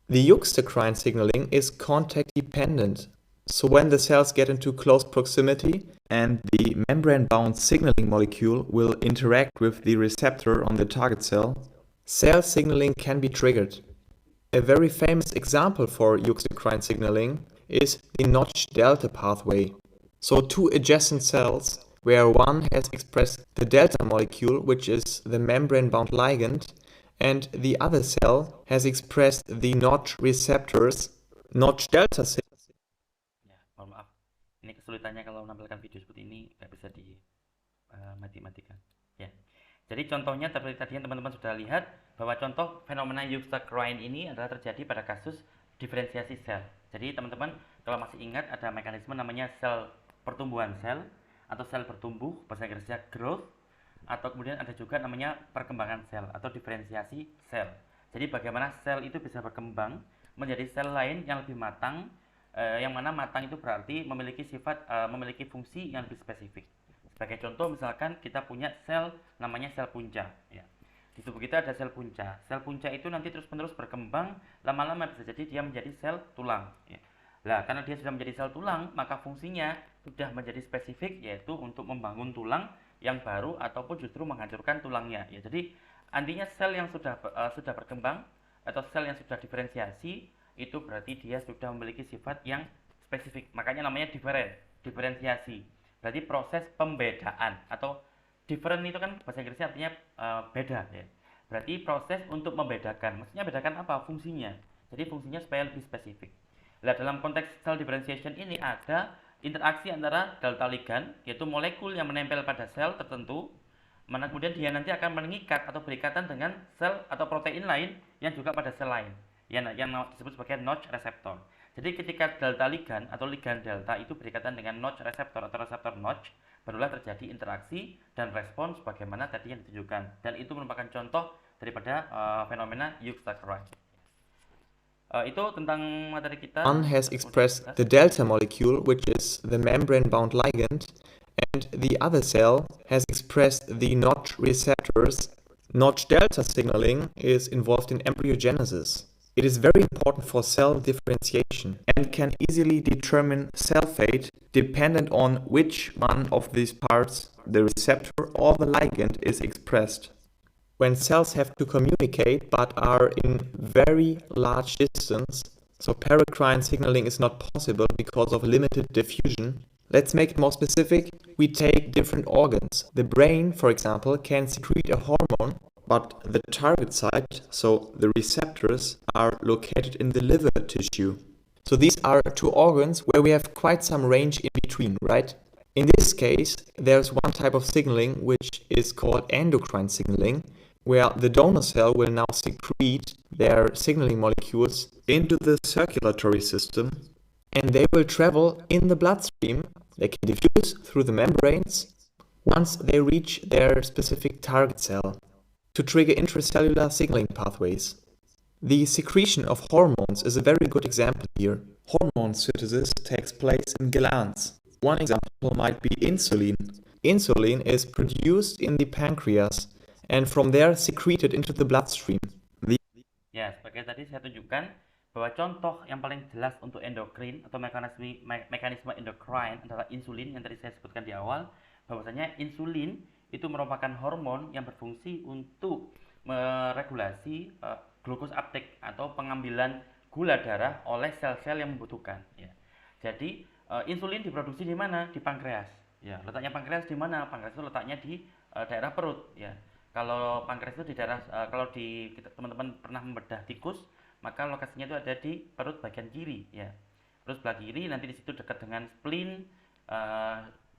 The juxtacrine signaling is contact-dependent. So when the cells get into close proximity and the membrane-bound signaling molecule will interact with the receptor on the target cell, cell signaling can be triggered. A very famous example for euxocrine signaling is the Notch delta pathway. So two adjacent cells where one has expressed the delta molecule, which is the membrane-bound ligand, and the other cell has expressed the Notch receptors, Notch delta signal. Ya, mohon maaf. Ini kesulitannya kalau menampilkan video seperti ini nggak bisa dimati-matikan. Ya. Jadi contohnya seperti tadi yang teman-teman sudah lihat bahwa contoh fenomena euxocrine ini adalah terjadi pada kasus diferensiasi sel. Jadi teman-teman kalau masih ingat ada mekanisme namanya sel pertumbuhan sel atau sel bertumbuh, bahasa Inggrisnya growth, atau kemudian ada juga namanya perkembangan sel atau diferensiasi sel. Jadi bagaimana sel itu bisa berkembang menjadi sel lain yang lebih matang, yang mana matang itu berarti memiliki sifat, memiliki fungsi yang lebih spesifik. Sebagai contoh misalkan kita punya sel namanya sel punca. Ya. Di tubuh kita ada sel punca. Sel punca itu nanti terus-menerus berkembang, lama-lama bisa jadi dia menjadi sel tulang. Ya. Nah, karena dia sudah menjadi sel tulang, maka fungsinya sudah menjadi spesifik, yaitu untuk membangun tulang yang baru ataupun justru menghancurkan tulangnya. Ya, jadi artinya sel yang sudah berkembang atau sel yang sudah diferensiasi itu berarti dia sudah memiliki sifat yang spesifik. Makanya namanya diferensiasi. Berarti proses pembedaan atau different itu kan bahasa Inggrisnya artinya beda ya. Berarti proses untuk membedakan. Maksudnya bedakan apa? Fungsinya. Jadi fungsinya supaya lebih spesifik. Nah, dalam konteks cell differentiation ini ada interaksi antara delta ligand, yaitu molekul yang menempel pada sel tertentu, mana kemudian dia nanti akan mengikat atau berikatan dengan sel atau protein lain yang juga pada sel lain, yang disebut sebagai Notch receptor. Jadi ketika delta ligand atau ligand delta itu berikatan dengan Notch receptor atau reseptor Notch, barulah terjadi interaksi dan respons bagaimana tadi yang ditunjukkan. Dan itu merupakan contoh daripada fenomena euxocrine. Itu tentang materi kita. One has expressed the delta molecule, which is the membrane-bound ligand, and the other cell has expressed the Notch receptors. Notch delta signaling is involved in embryogenesis. It is very important for cell differentiation and can easily determine cell fate dependent on which one of these parts, the receptor or the ligand, is expressed. When cells have to communicate but are in very large distance, so paracrine signaling is not possible because of limited diffusion. Let's make it more specific. We take different organs. The brain, for example, can secrete a hormone, but the target site, so the receptors, are located in the liver tissue. So these are two organs where we have quite some range in between, right? In this case, there's one type of signaling which is called endocrine signaling, where the donor cell will now secrete their signaling molecules into the circulatory system, and they will travel in the bloodstream. They can diffuse through the membranes once they reach their specific target cell to trigger intracellular signaling pathways. The secretion of hormones is a very good example here. Hormone synthesis takes place in glands. One example might be insulin. Insulin is produced in the pancreas and from there secreted into the bloodstream. Ya, sebagai tadi saya tunjukkan bahwa contoh yang paling jelas untuk endokrin atau mekanisme endocrine adalah insulin yang tadi saya sebutkan di awal, bahwasanya insulin itu merupakan hormon yang berfungsi untuk meregulasi glucose uptake atau pengambilan gula darah oleh sel-sel yang membutuhkan. Ya. Jadi insulin diproduksi di mana? Di pankreas. Ya, letaknya pankreas di mana? Pankreas itu letaknya di daerah perut. Ya. Kalau pankreas itu di daerah, kalau teman-teman pernah membedah tikus, maka lokasinya itu ada di perut bagian kiri, ya. Terus sebelah kiri nanti di situ dekat dengan spleen,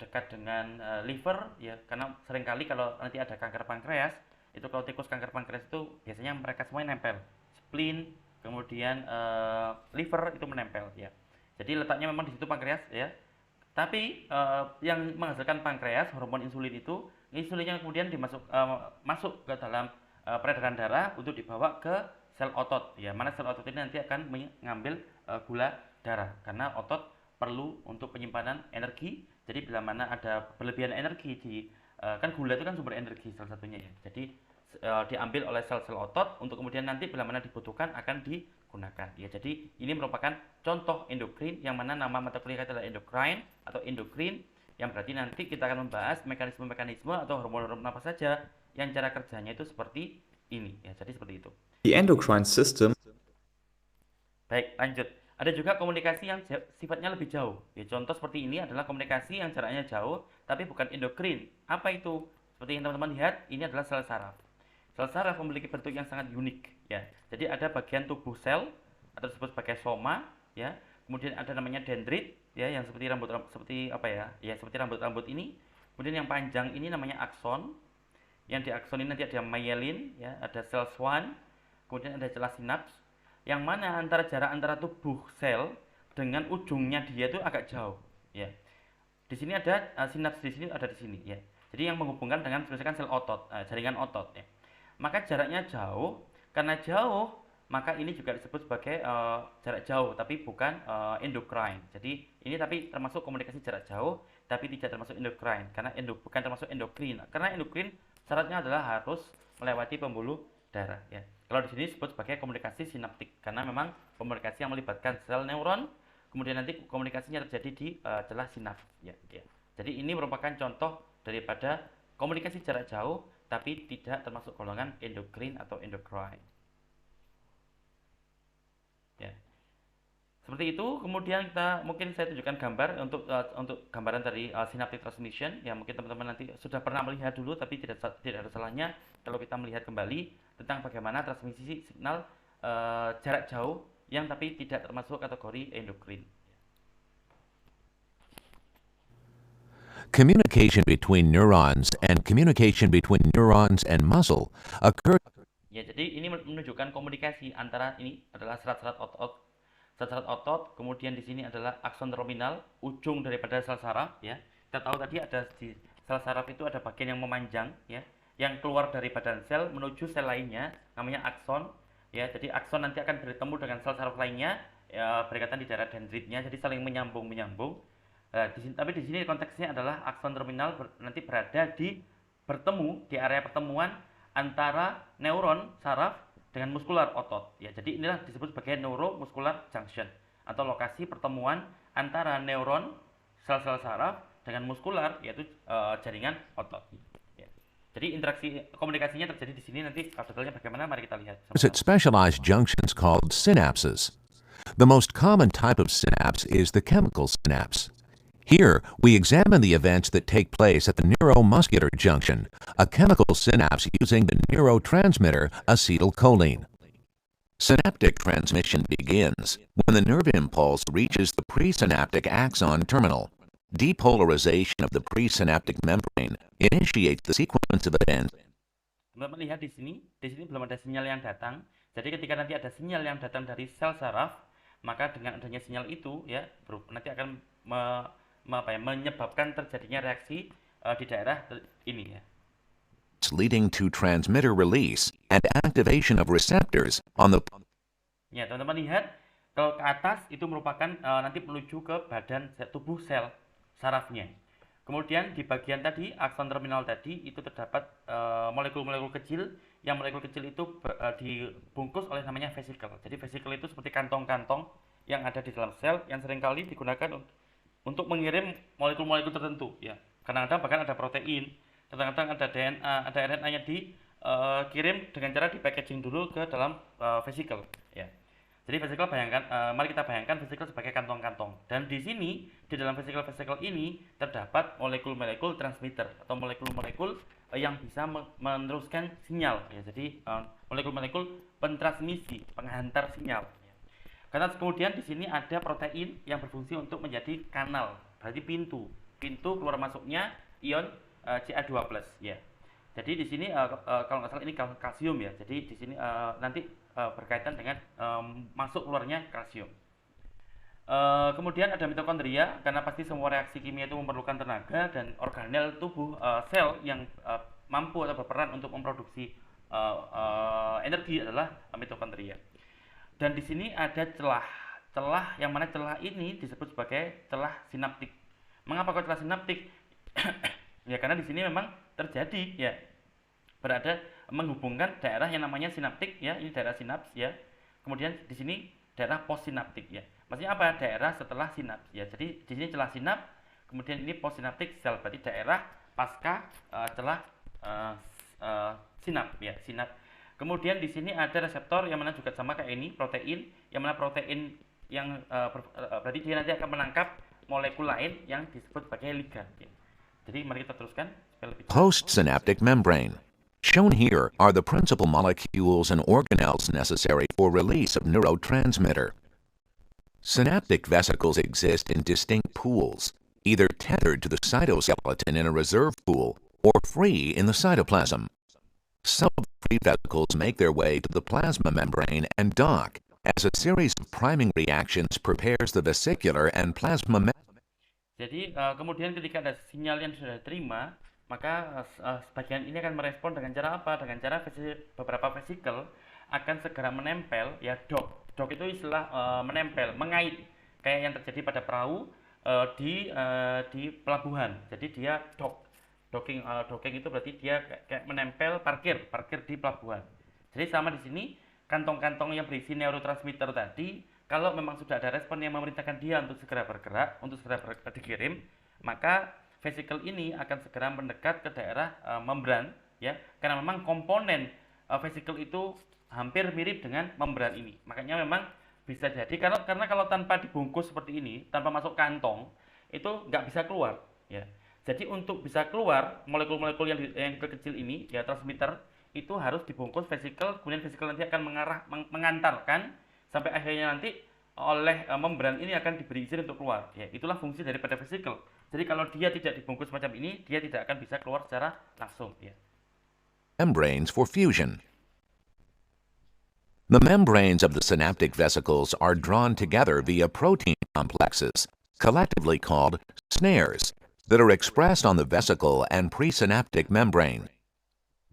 dekat dengan liver, ya. Karena seringkali kalau nanti ada kanker pankreas, itu kalau tikus kanker pankreas itu biasanya mereka semuanya nempel, spleen, kemudian liver itu menempel, ya. Jadi letaknya memang di situ pankreas, ya. Tapi yang menghasilkan pankreas, hormon insulin itu, insulinnya kemudian masuk ke dalam peredaran darah untuk dibawa ke sel otot. Ya, mana sel otot ini nanti akan mengambil gula darah karena otot perlu untuk penyimpanan energi. Jadi bila mana ada berlebihan energi kan gula itu kan sumber energi salah satunya ya. Jadi diambil oleh sel-sel otot untuk kemudian nanti bila mana dibutuhkan akan digunakan. Ya, jadi ini merupakan contoh endokrin yang mana nama mata kuliah kita adalah endocrine atau endokrin, yang berarti nanti kita akan membahas mekanisme-mekanisme atau hormon-hormon apa saja yang cara kerjanya itu seperti ini. Ya, jadi seperti itu. The endocrine system. Baik, lanjut. Ada juga komunikasi yang sifatnya lebih jauh. Ya, contoh seperti ini adalah komunikasi yang jaraknya jauh, tapi bukan endokrin. Apa itu? Seperti yang teman-teman lihat, ini adalah sel saraf. Sel saraf memiliki bentuk yang sangat unik. Ya, jadi ada bagian tubuh sel atau disebut sebagai soma. Ya, kemudian ada namanya dendrit. Ya, yang seperti rambut-rambut seperti apa ya? Ya, seperti rambut-rambut ini. Kemudian yang panjang ini namanya akson. Yang di akson ini nanti ada myelin. Ya, ada sel Schwann. Kemudian ada celah sinaps, yang mana jarak antara tubuh sel dengan ujungnya dia itu agak jauh, ya. Di sini ada sinaps, di sini ada di sini, ya. Jadi yang menghubungkan dengan misalkan sel otot, jaringan otot, ya. Maka jaraknya jauh, karena jauh maka ini juga disebut sebagai jarak jauh, tapi bukan endocrine. Jadi ini tapi termasuk komunikasi jarak jauh, tapi tidak termasuk endocrine, karena bukan termasuk endokrin. Karena endokrin syaratnya adalah harus melewati pembuluh darah, ya. Kalau di sini disebut sebagai komunikasi sinaptik karena memang komunikasi yang melibatkan sel neuron, kemudian nanti komunikasinya terjadi di celah sinaps, ya, ya. Jadi ini merupakan contoh daripada komunikasi jarak jauh tapi tidak termasuk golongan endokrin atau endocrine. Ya. Seperti itu. Kemudian mungkin saya tunjukkan gambar untuk gambaran dari synaptic transmission. Ya, mungkin teman-teman nanti sudah pernah melihat dulu, tapi tidak ada salahnya kalau kita melihat kembali tentang bagaimana transmisi signal jarak jauh yang tapi tidak termasuk kategori endokrin. Communication between neurons and communication between neurons and muscle occur. Ya, jadi ini menunjukkan komunikasi antara ini adalah serat-serat otot, kemudian di sini adalah akson terminal, ujung daripada sel saraf, ya. Kita tahu tadi ada di sel saraf itu ada bagian yang memanjang, ya, yang keluar dari badan sel menuju sel lainnya, namanya akson, ya. Jadi akson nanti akan bertemu dengan sel saraf lainnya, ya, berkaitan di daerah dendritnya, jadi saling menyambung. Tapi di sini konteksnya adalah akson terminal nanti bertemu di area pertemuan antara neuron saraf dengan muskular otot, ya. Jadi inilah disebut sebagai neuromuscular junction atau lokasi pertemuan antara neuron sel-sel saraf dengan muskular, yaitu jaringan otot, ya. Jadi interaksi komunikasinya terjadi di sini. Nanti detailnya bagaimana mari kita lihat sama-sama. Specialized junctions called synapses. The most common type of synapse is the chemical synapse. Here, we examine the events that take place at the neuromuscular junction, a chemical synapse using the neurotransmitter acetylcholine. Synaptic transmission begins when the nerve impulse reaches the presynaptic axon terminal. Depolarization of the presynaptic membrane initiates the sequence of events. Teman-teman lihat di sini belum ada sinyal yang datang. Jadi ketika nanti ada sinyal yang datang dari sel saraf, maka dengan adanya sinyal itu, ya, nanti akan menyebabkan terjadinya reaksi di daerah ini, ya. Leading to transmitter release and activation of receptors on the. Ya, teman-teman lihat kalau ke atas itu merupakan nanti menuju ke badan tubuh sel sarafnya. Kemudian di bagian tadi akson terminal tadi itu terdapat molekul-molekul kecil, yang molekul kecil itu dibungkus oleh namanya vesicle. Jadi vesicle itu seperti kantong-kantong yang ada di dalam sel yang seringkali digunakan untuk mengirim molekul-molekul tertentu, ya. Kadang-kadang bahkan ada protein, kadang-kadang ada DNA, ada RNA-nya dikirim dengan cara di packaging dulu ke dalam vesicle, ya. Jadi vesicle mari kita bayangkan vesicle sebagai kantong-kantong. Dan di sini di dalam vesicle ini terdapat molekul-molekul transmitter atau molekul-molekul yang bisa meneruskan sinyal, ya. Jadi molekul-molekul pentransmisi, penghantar sinyal. Karena kemudian di sini ada protein yang berfungsi untuk menjadi kanal, berarti pintu keluar masuknya ion Ca2+, ya. Jadi di sini kalau nggak salah ini kalsium, ya. Jadi di sini nanti berkaitan dengan masuk keluarnya kalsium. Kemudian ada mitokondria, karena pasti semua reaksi kimia itu memerlukan tenaga, dan organel tubuh sel yang mampu atau berperan untuk memproduksi energi adalah mitokondria. Dan di sini ada celah yang mana celah ini disebut sebagai celah sinaptik. Mengapa kok celah sinaptik? Ya karena di sini memang terjadi, ya, berada menghubungkan daerah yang namanya sinaptik ya, ini daerah sinaps ya. Kemudian di sini daerah postsinaptik ya. Maksudnya apa? Daerah setelah sinaps ya. Jadi di sini celah sinaps, kemudian ini postsynaptic cell, berarti daerah pasca celah sinaps ya, sinaps. Kemudian di sini ada reseptor yang mana juga sama kayak ini, protein, yang mana protein yang berarti dia nanti akan menangkap molekul lain yang disebut sebagai ligan ya. Jadi mari kita teruskan. Postsynaptic membrane. Shown here are the principal molecules and organelles necessary for release of neurotransmitter. Synaptic vesicles exist in distinct pools, either tethered to the cytoskeleton in a reserve pool or free in the cytoplasm. Some of the free vesicles make their way to the plasma membrane and dock as a series of priming reactions prepares the vesicular and plasma membrane. Jadi kemudian ketika ada sinyal yang sudah diterima, maka sebagian ini akan merespon dengan cara apa? Dengan cara beberapa vesikel akan segera menempel ya, dock. Dock itu istilah menempel, mengait, kayak yang terjadi pada perahu di pelabuhan. Jadi dia docking itu berarti dia kayak menempel parkir di pelabuhan. Jadi sama di sini kantong-kantong yang berisi neurotransmitter tadi, kalau memang sudah ada respon yang memerintahkan dia untuk segera bergerak, untuk segera dikirim, maka vesikel ini akan segera mendekat ke daerah membran ya, karena memang komponen vesikel itu hampir mirip dengan membran ini. Makanya memang bisa jadi karena kalau tanpa dibungkus seperti ini, tanpa masuk kantong, itu nggak bisa keluar ya. Jadi untuk bisa keluar molekul-molekul yang kecil ini ya, transmitter itu harus dibungkus vesikel, kemudian vesikel nanti akan mengantarkan sampai akhirnya nanti oleh membran ini akan diberi izin untuk keluar ya. Itulah fungsi daripada vesikel. Jadi kalau dia tidak dibungkus macam ini, dia tidak akan bisa keluar secara langsung ya. Membranes for fusion. The membranes of the synaptic vesicles are drawn together via protein complexes, collectively called snares, that are expressed on the vesicle and presynaptic membrane.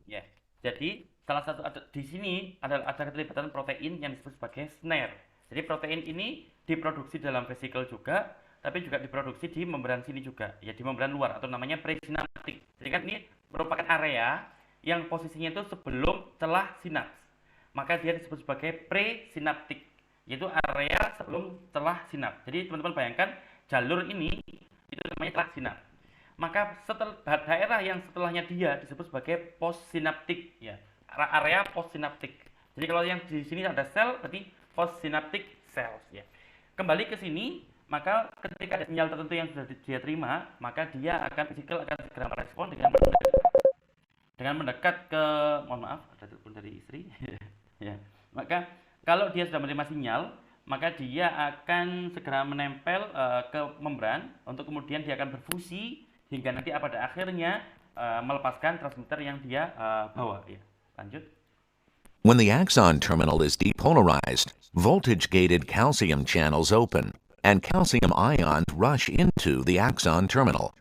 Ya, jadi salah satu di sini ada keterlibatan protein yang disebut sebagai snare. Jadi protein ini diproduksi dalam vesikel juga, tapi juga diproduksi di membran sini juga, ya di membran luar atau namanya presynaptik. Jadi kan ini merupakan area yang posisinya itu sebelum celah sinaps. Maka dia disebut sebagai presynaptik, yaitu area sebelum celah sinaps. Jadi teman-teman bayangkan jalur ini itu namanya celah sinaps. Maka daerah yang setelahnya dia disebut sebagai postsynaptik ya, area postsynaptik. Jadi kalau yang di sini ada sel berarti postsynaptic cells ya. Kembali ke sini, maka ketika ada sinyal tertentu yang sudah dia terima, maka dia vesikel akan segera merespon dengan mendekat ke, mohon maaf ada telepon dari istri ya. Maka kalau dia sudah menerima sinyal, maka dia akan segera menempel ke membran untuk kemudian dia akan berfusi hingga nanti pada akhirnya melepaskan transmitter yang dia bawa ya. Lanjut. When the axon terminal is depolarized, voltage-gated calcium channels open, and calcium ions rush into the axon terminal.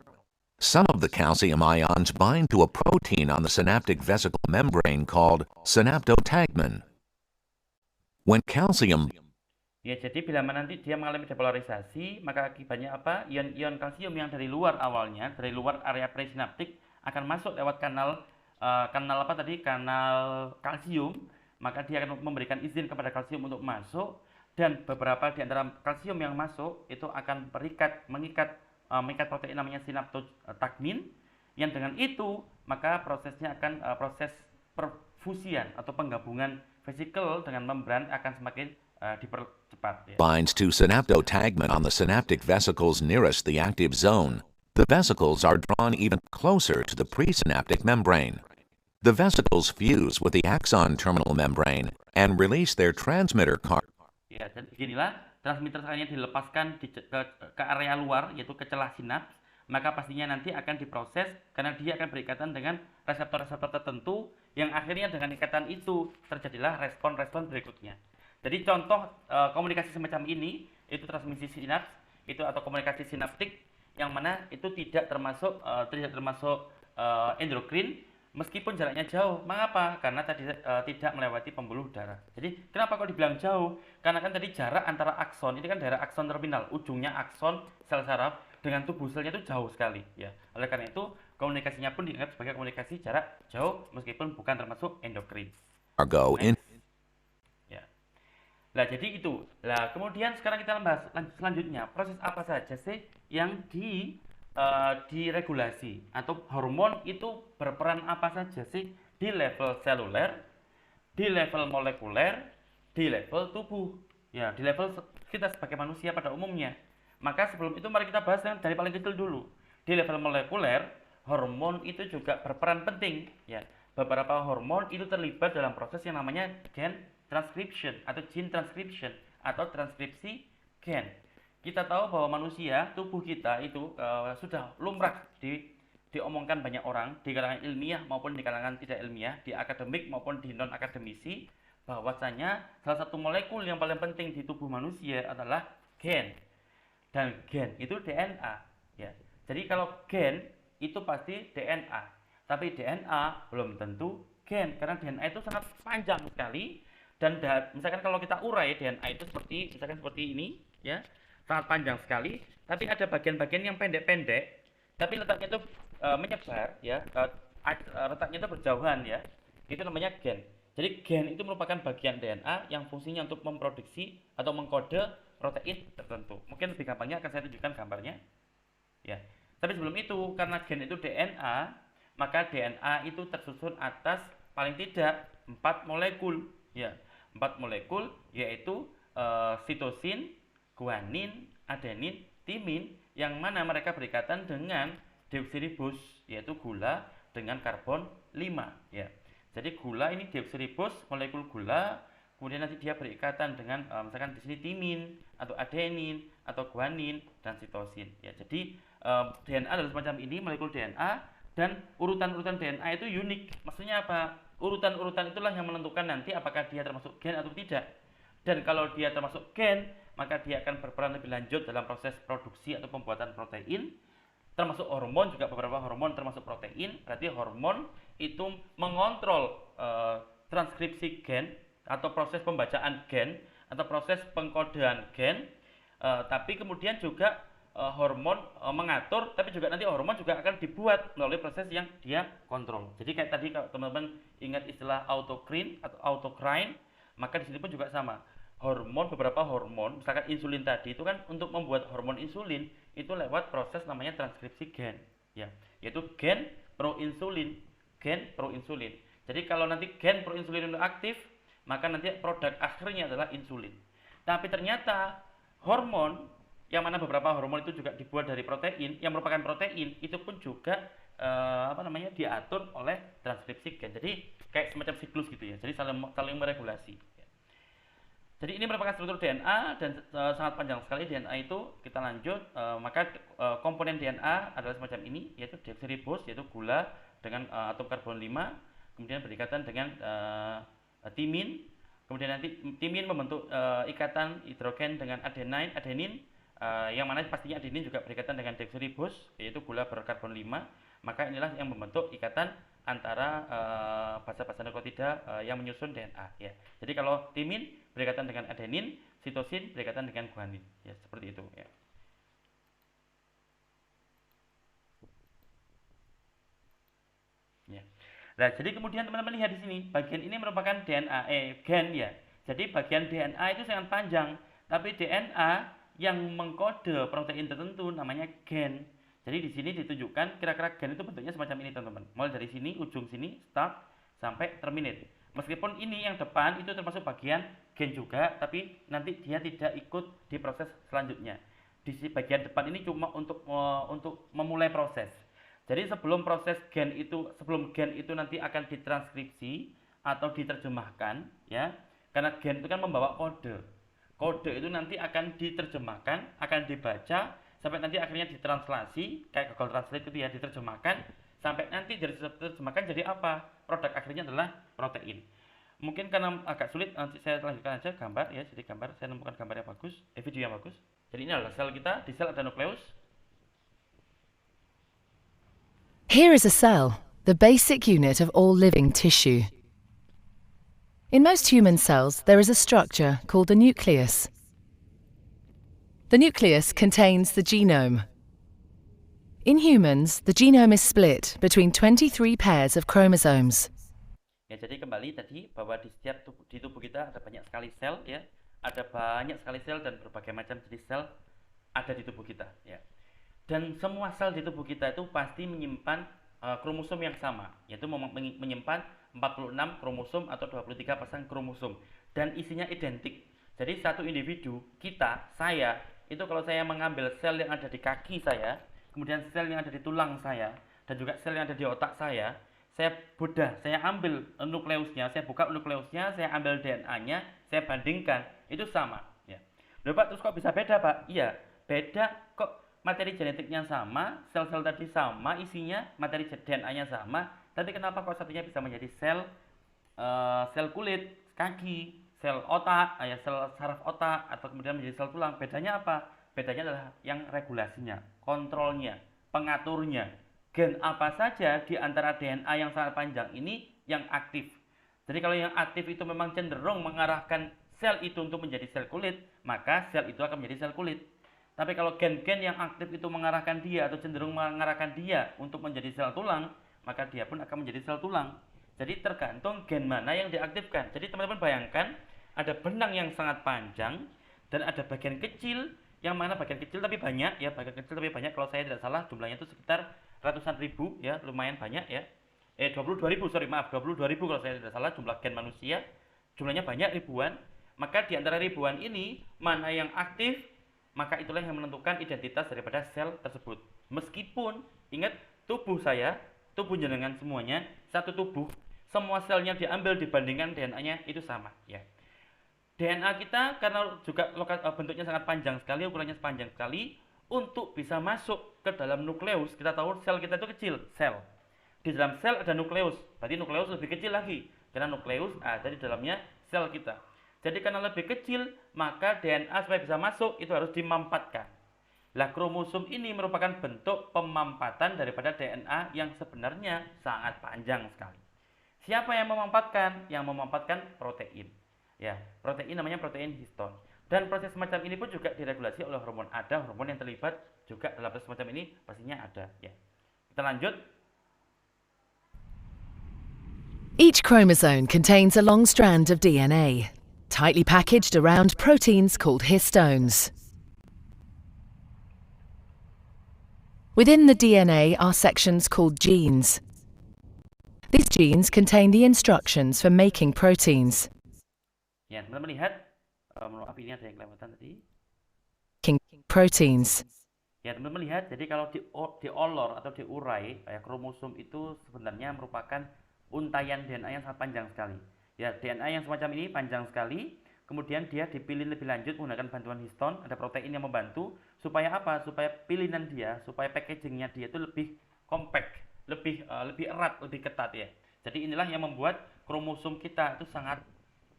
Some of the calcium ions bind to a protein on the synaptic vesicle membrane called synaptotagmin. When calcium Ya, jadi bila nanti dia mengalami depolarisasi, maka akibatnya apa? Ion-ion kalsium yang dari luar awalnya, dari luar area presinaptik akan masuk lewat kanal apa tadi? Kanal kalsium, maka dia akan memberikan izin kepada kalsium untuk masuk, dan beberapa di antara kalsium yang masuk itu akan mengikat protein namanya synaptotagmin, yang dengan itu maka prosesnya akan proses perfusian atau penggabungan vesikel dengan membran akan semakin dipercepat. Ya. Binds to synaptotagmin on the synaptic vesicles nearest the active zone. The vesicles are drawn even closer to the presynaptic membrane. The vesicles fuse with the axon terminal membrane and release their transmitter card. Ya, dan beginilah transmitter sekalinya dilepaskan ke area luar, yaitu ke celah sinaps, maka pastinya nanti akan diproses karena dia akan berikatan dengan reseptor-reseptor tertentu yang akhirnya dengan ikatan itu terjadilah respon-respon berikutnya. Jadi contoh komunikasi semacam ini itu transmisi sinaps itu atau komunikasi sinaptik yang mana itu tidak termasuk endokrin meskipun jaraknya jauh. Mengapa? Karena tadi tidak melewati pembuluh darah. Jadi kenapa kok dibilang jauh? Karena kan tadi jarak antara akson, ini kan daerah akson terminal, ujungnya akson sel saraf dengan tubuh selnya itu jauh sekali ya. Oleh karena itu komunikasinya pun dianggap sebagai komunikasi jarak jauh meskipun bukan termasuk endokrin. Cargo in Ya. Nah, jadi itu. Nah, kemudian sekarang kita bahas selanjutnya proses apa saja sih yang diregulasi atau hormon itu berperan apa saja sih di level seluler, di level molekuler, di level tubuh. Ya, di level kita sebagai manusia pada umumnya. Maka sebelum itu mari kita bahas dari paling kecil dulu. Di level molekuler, hormon itu juga berperan penting ya. Beberapa hormon itu terlibat dalam proses yang namanya gen transcription atau gene transcription atau transkripsi gen. Kita tahu bahwa manusia, tubuh kita itu sudah lumrah diomongkan banyak orang di kalangan ilmiah maupun di kalangan tidak ilmiah, di akademik maupun di non akademisi, bahwasanya salah satu molekul yang paling penting di tubuh manusia adalah gen. Dan gen itu DNA ya. Jadi kalau gen itu pasti DNA, tapi DNA belum tentu gen karena DNA itu sangat panjang sekali dan misalkan kalau kita urai DNA itu seperti ini ya, sangat panjang sekali, tapi ada bagian-bagian yang pendek-pendek tapi letaknya itu menyebar ya, letaknya itu berjauhan ya, itu namanya gen. Jadi gen itu merupakan bagian DNA yang fungsinya untuk memproduksi atau mengkode protein tertentu. Mungkin lebih gampangnya akan saya tunjukkan gambarnya ya. Tapi sebelum itu, karena gen itu DNA, maka DNA itu tersusun atas paling tidak 4 molekul ya. 4 molekul yaitu sitosin, guanin, adenin, timin, yang mana mereka berikatan dengan deoksiribos yaitu gula dengan karbon 5 ya. Jadi gula ini deoksiribos, molekul gula, kemudian nanti dia berikatan dengan misalkan di sini timin atau adenin atau guanin dan sitosin ya. Jadi DNA adalah semacam ini, molekul DNA, dan urutan-urutan DNA itu unik. Maksudnya apa? Urutan-urutan itulah yang menentukan nanti apakah dia termasuk gen atau tidak. Dan kalau dia termasuk gen, maka dia akan berperan lebih lanjut dalam proses produksi atau pembuatan protein, termasuk hormon, juga beberapa hormon termasuk protein. Berarti hormon itu mengontrol transkripsi gen atau proses pembacaan gen atau proses pengkodean gen, tapi kemudian juga hormon mengatur, tapi juga nanti hormon juga akan dibuat melalui proses yang dia kontrol. Jadi kayak tadi kalau teman-teman ingat istilah autocrine atau autocrine, maka di sini pun juga sama. Hormon, beberapa hormon, misalkan insulin tadi itu kan untuk membuat hormon insulin itu lewat proses namanya transkripsi gen ya, yaitu gen proinsulin, Jadi kalau nanti gen proinsulin itu aktif, maka nanti produk akhirnya adalah insulin. Tapi ternyata hormon, yang mana beberapa hormon itu juga dibuat dari protein, yang merupakan protein, itu pun juga diatur oleh transkripsi gen. Jadi kayak semacam siklus gitu ya. Jadi saling meregulasi. Jadi ini merupakan struktur DNA dan sangat panjang sekali DNA itu. Kita lanjut, maka komponen DNA adalah semacam ini, yaitu deoksiribos, yaitu gula dengan atom karbon 5, kemudian berikatan dengan timin. Kemudian nanti timin membentuk ikatan hidrogen dengan adenin, yang mana pastinya adenin juga berikatan dengan deoksiribos, yaitu gula berkarbon 5. Maka inilah yang membentuk ikatan antara basa-basa nukleotida yang menyusun DNA ya. Jadi kalau timin berikatan dengan adenin, sitosin berikatan dengan guanin ya, seperti itu ya. Ya. Nah, jadi kemudian teman-teman lihat di sini, bagian ini merupakan DNA gen ya. Jadi bagian DNA itu sangat panjang, tapi DNA yang mengkode protein tertentu namanya gen. Jadi di sini ditunjukkan kira-kira gen itu bentuknya semacam ini teman-teman. Mulai dari sini, ujung sini, start sampai terminate. Meskipun ini yang depan itu termasuk bagian gen juga, tapi nanti dia tidak ikut di proses selanjutnya. Di bagian depan ini cuma untuk memulai proses. Jadi sebelum gen itu nanti akan ditranskripsi atau diterjemahkan ya. Karena gen itu kan membawa kode. Kode itu nanti akan diterjemahkan, akan dibaca sampai nanti akhirnya ditranslasi kayak Google Translate itu ya, diterjemahkan sampai nanti dari diterjemahkan jadi apa? Produk akhirnya adalah protein. Mungkin karena agak sulit, nanti saya lanjutkan aja gambar ya. Jadi gambar, saya nemukan gambar yang bagus, video yang bagus. Jadi ini adalah sel kita, di sel ada nukleus. Here is a cell, the basic unit of all living tissue. In most human cells, there is a structure called the nucleus. The nucleus contains the genome, In humans, the genome is split between 23 pairs of chromosomes. Ya, jadi kembali tadi bahwa di setiap di tubuh kita ada banyak sekali sel, ya, ada banyak sekali sel dan berbagai macam jenis sel ada di tubuh kita, ya. Dan semua sel di tubuh kita itu pasti menyimpan kromosom yang sama, yaitu menyimpan 46 kromosom atau 23 pasang kromosom dan isinya identik. Jadi satu individu kita, saya, itu kalau saya mengambil sel yang ada di kaki saya, kemudian sel yang ada di tulang saya, dan juga sel yang ada di otak saya bedah, saya ambil nukleusnya, saya buka nukleusnya, saya ambil DNA-nya, saya bandingkan, itu sama, ya. Loh Pak, terus kok bisa beda Pak? Iya, beda kok, materi genetiknya sama, sel-sel tadi sama, isinya, materi DNA-nya sama, tapi kenapa kok satunya bisa menjadi sel kulit, kaki, sel otak, sel saraf otak, atau kemudian menjadi sel tulang? Bedanya apa? Bedanya adalah yang regulasinya, kontrolnya, pengaturnya. Gen apa saja di antara DNA yang sangat panjang ini yang aktif. Jadi kalau yang aktif itu memang cenderung mengarahkan sel itu untuk menjadi sel kulit, maka sel itu akan menjadi sel kulit. Tapi kalau gen-gen yang aktif itu mengarahkan dia atau cenderung mengarahkan dia untuk menjadi sel tulang, maka dia pun akan menjadi sel tulang. Jadi tergantung gen mana yang diaktifkan. Jadi teman-teman bayangkan ada benang yang sangat panjang dan ada bagian kecil, yang mana bagian kecil tapi banyak, ya, bagian kecil tapi banyak. Kalau saya tidak salah jumlahnya itu sekitar ratusan ribu, ya, lumayan banyak, ya. 22.000, sorry, maaf, 22.000 kalau saya tidak salah jumlah gen manusia, jumlahnya banyak, ribuan. Maka di antara ribuan ini mana yang aktif, maka itulah yang menentukan identitas daripada sel tersebut. Meskipun ingat, tubuh saya, tubuh jenengan semuanya satu tubuh, semua selnya diambil dibandingkan DNA-nya itu sama, ya. DNA kita karena juga bentuknya sangat panjang sekali, ukurannya panjang sekali. Untuk bisa masuk ke dalam nukleus, kita tahu sel kita itu kecil, sel. Di dalam sel ada nukleus, berarti nukleus lebih kecil lagi, karena nukleus ada di dalamnya sel kita. Jadi karena lebih kecil, maka DNA supaya bisa masuk itu harus dimampatkan. Lah, kromosom ini merupakan bentuk pemampatan daripada DNA yang sebenarnya sangat panjang sekali. Siapa yang memampatkan? Yang memampatkan protein. Ya, protein namanya protein histon. Dan proses semacam ini pun juga diregulasi oleh hormon. Ada hormon yang terlibat juga dalam proses semacam ini, pastinya ada, ya. Kita lanjut. Each chromosome contains a long strand of DNA, tightly packaged around proteins called histones. Within the DNA are sections called genes. These genes contain the instructions for making proteins. Ya, teman-teman lihat. Maaf, ini ada yang kelewatan tadi. Proteins. Ya, teman-teman lihat, jadi kalau diolor atau diurai, ya, kromosom itu sebenarnya merupakan untaian DNA yang sangat panjang sekali. Ya, DNA yang semacam ini panjang sekali, kemudian dia dipilih lebih lanjut menggunakan bantuan histon, ada protein yang membantu, supaya apa? Supaya pilihan dia, supaya packagingnya dia itu lebih compact, lebih erat, lebih ketat, ya. Jadi inilah yang membuat kromosom kita itu sangat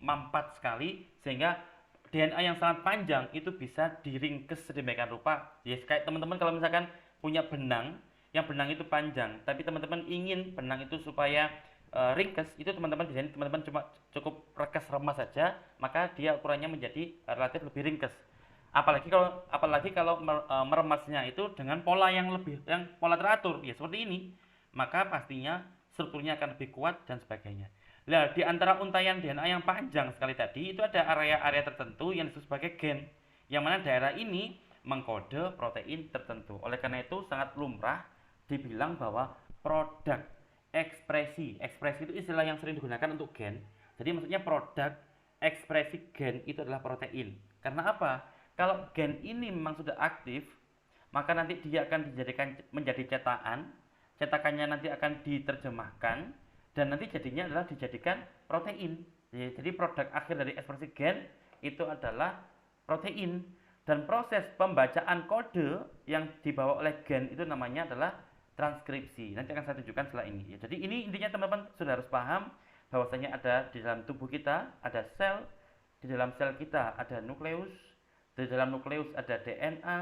mampat sekali, sehingga DNA yang sangat panjang itu bisa diringkes sedemikian rupa. Ya, kayak teman-teman kalau misalkan punya benang, yang benang itu panjang, tapi teman-teman ingin benang itu supaya ringkes, itu teman-teman di sini teman-teman cuma cukup rekas remas saja, maka dia ukurannya menjadi relatif lebih ringkes. Apalagi kalau meremasnya itu dengan pola yang pola teratur, ya seperti ini, maka pastinya strukturnya akan lebih kuat dan sebagainya. Nah, di antara untaian DNA yang panjang sekali tadi, itu ada area-area tertentu yang disebut sebagai gen, yang mana daerah ini mengkode protein tertentu. Oleh karena itu sangat lumrah dibilang bahwa produk ekspresi itu istilah yang sering digunakan untuk gen. Jadi maksudnya produk ekspresi gen itu adalah protein. Karena apa? Kalau gen ini memang sudah aktif, maka nanti dia akan dijadikan menjadi cetakannya nanti akan diterjemahkan, dan nanti jadinya adalah dijadikan protein. Jadi produk akhir dari ekspresi gen itu adalah protein. Dan proses pembacaan kode yang dibawa oleh gen itu namanya adalah transkripsi. Nanti akan saya tunjukkan setelah ini. Jadi ini intinya teman-teman sudah harus paham bahwasanya ada di dalam tubuh kita ada sel, di dalam sel kita ada nukleus, di dalam nukleus ada DNA,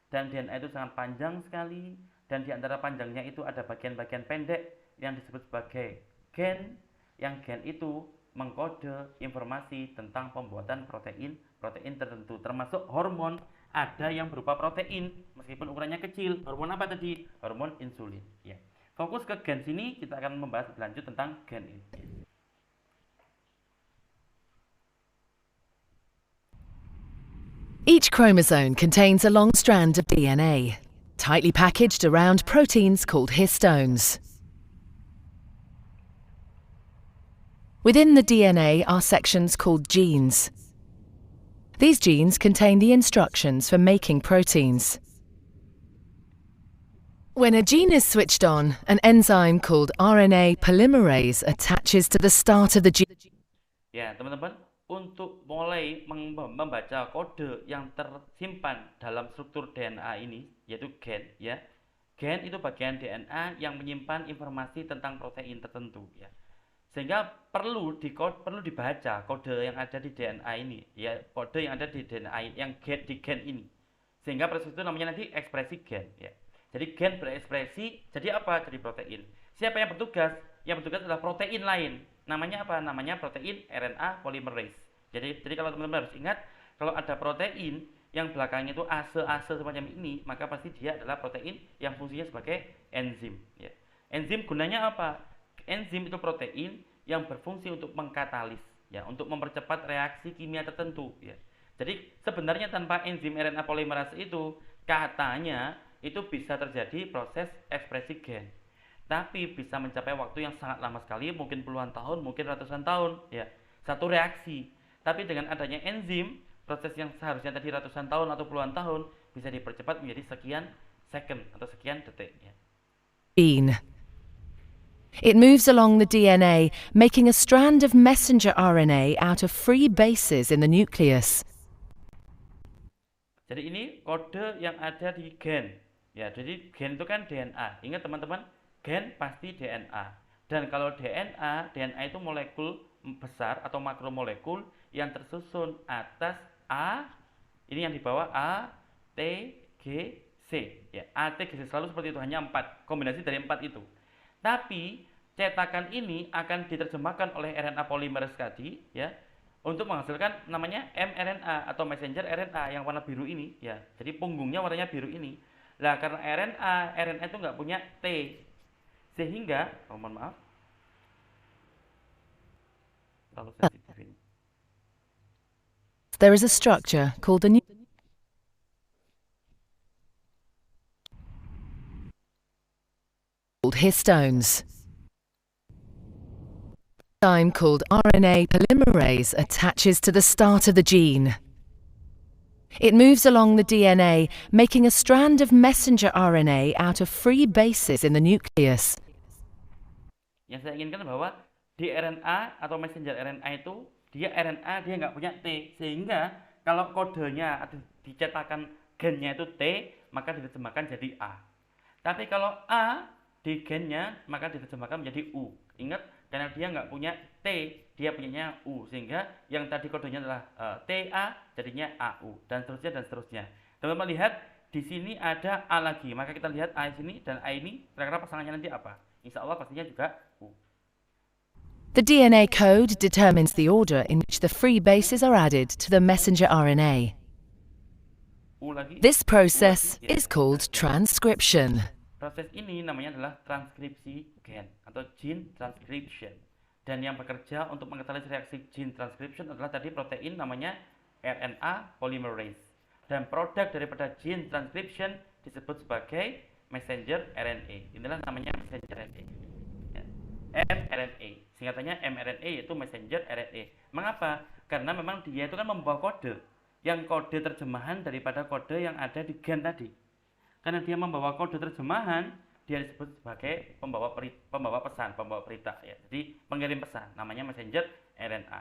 dan DNA itu sangat panjang sekali, dan di antara panjangnya itu ada bagian-bagian pendek yang disebut sebagai gen, yang gen itu mengkode informasi tentang pembuatan protein tertentu, termasuk hormon. Ada yang berupa protein meskipun ukurannya kecil. Hormon apa tadi? Hormon insulin. Ya. Fokus ke gen sini, kita akan membahas lebih lanjut tentang gen ini. Each chromosome contains a long strand of DNA, tightly packaged around proteins called histones. Within the DNA are sections called genes. These genes contain the instructions for making proteins. When a gene is switched on, an enzyme called RNA polymerase attaches to the start of the gene. Ya, teman-teman, untuk mulai membaca kode yang tersimpan dalam struktur DNA ini, yaitu gen, ya. Gen itu bagian DNA yang menyimpan informasi tentang protein tertentu, ya. Sehingga perlu dibaca kode yang ada di DNA ini, ya, kode yang ada di DNA yang di gen ini. Sehingga proses itu namanya nanti ekspresi gen, ya. Jadi gen berekspresi, jadi apa? Jadi protein. Siapa yang bertugas? Yang bertugas adalah protein lain. Namanya apa? Namanya protein RNA polymerase. Jadi kalau teman-teman harus ingat, kalau ada protein yang belakangnya itu ase semacam ini, maka pasti dia adalah protein yang fungsinya sebagai enzim, ya. Enzim gunanya apa? Enzim itu protein yang berfungsi untuk mengkatalis, ya, untuk mempercepat reaksi kimia tertentu, ya. Jadi sebenarnya tanpa enzim RNA polymerase itu, katanya itu bisa terjadi proses ekspresi gen, tapi bisa mencapai waktu yang sangat lama sekali, mungkin puluhan tahun, mungkin ratusan tahun, ya, satu reaksi. Tapi dengan adanya enzim, proses yang seharusnya tadi ratusan tahun atau puluhan tahun bisa dipercepat menjadi sekian second atau sekian detik, ya. Gene. It moves along the DNA, making a strand of messenger RNA out of free bases in the nucleus. Jadi ini kode yang ada di gen. Ya, jadi gen itu kan DNA. Ingat teman-teman, gen pasti DNA. Dan kalau DNA itu molekul besar atau makromolekul yang tersusun atas A, ini yang di bawah A, T, G, C. Ya, A, T, G, C selalu seperti itu, hanya 4, kombinasi dari 4 itu. Tapi cetakan ini akan diterjemahkan oleh RNA polymerase tadi, ya, untuk menghasilkan namanya mRNA atau messenger RNA yang warna biru ini, ya. Jadi punggungnya warnanya biru ini. Lah karena RNA itu nggak punya T, sehingga, mohon maaf, terlalu sensitif ini. There is a structure called the called histones. Enzyme called RNA polymerase attaches to the start of the gene. It moves along the DNA, making a strand of messenger RNA out of free bases in the nucleus. Yang saya inginkan bahwa di RNA atau messenger RNA itu, dia RNA, dia nggak punya T, sehingga kalau kodenya atau dicetakan gennya itu T, maka diterjemahkan jadi A. Tapi kalau A di gennya, maka diterjemahkan menjadi U. Ingat, karena dia nggak punya T, dia punyanya U, sehingga yang tadi kodenya adalah TA, jadinya AU, dan seterusnya. Teman-teman lihat di sini ada A lagi, maka kita lihat A di sini dan A ini, kira-kira pasangannya nanti apa? Insya Allah pastinya juga U. The DNA code determines the order in which the free bases are added to the messenger RNA. U lagi. This process is called transcription. Proses ini namanya adalah transkripsi gen atau gene transcription. Dan yang bekerja untuk mengkatalis reaksi gene transcription adalah tadi protein namanya RNA polymerase. Dan produk daripada gene transcription disebut sebagai messenger RNA. Inilah namanya messenger RNA. mRNA. Singkatannya mRNA yaitu messenger RNA. Mengapa? Karena memang dia itu kan membawa kode. Yang kode terjemahan daripada kode yang ada di gen tadi. Karena dia membawa kode terjemahan, dia disebut sebagai pembawa pesan, pembawa berita, ya. Jadi pengirim pesan, namanya messenger RNA.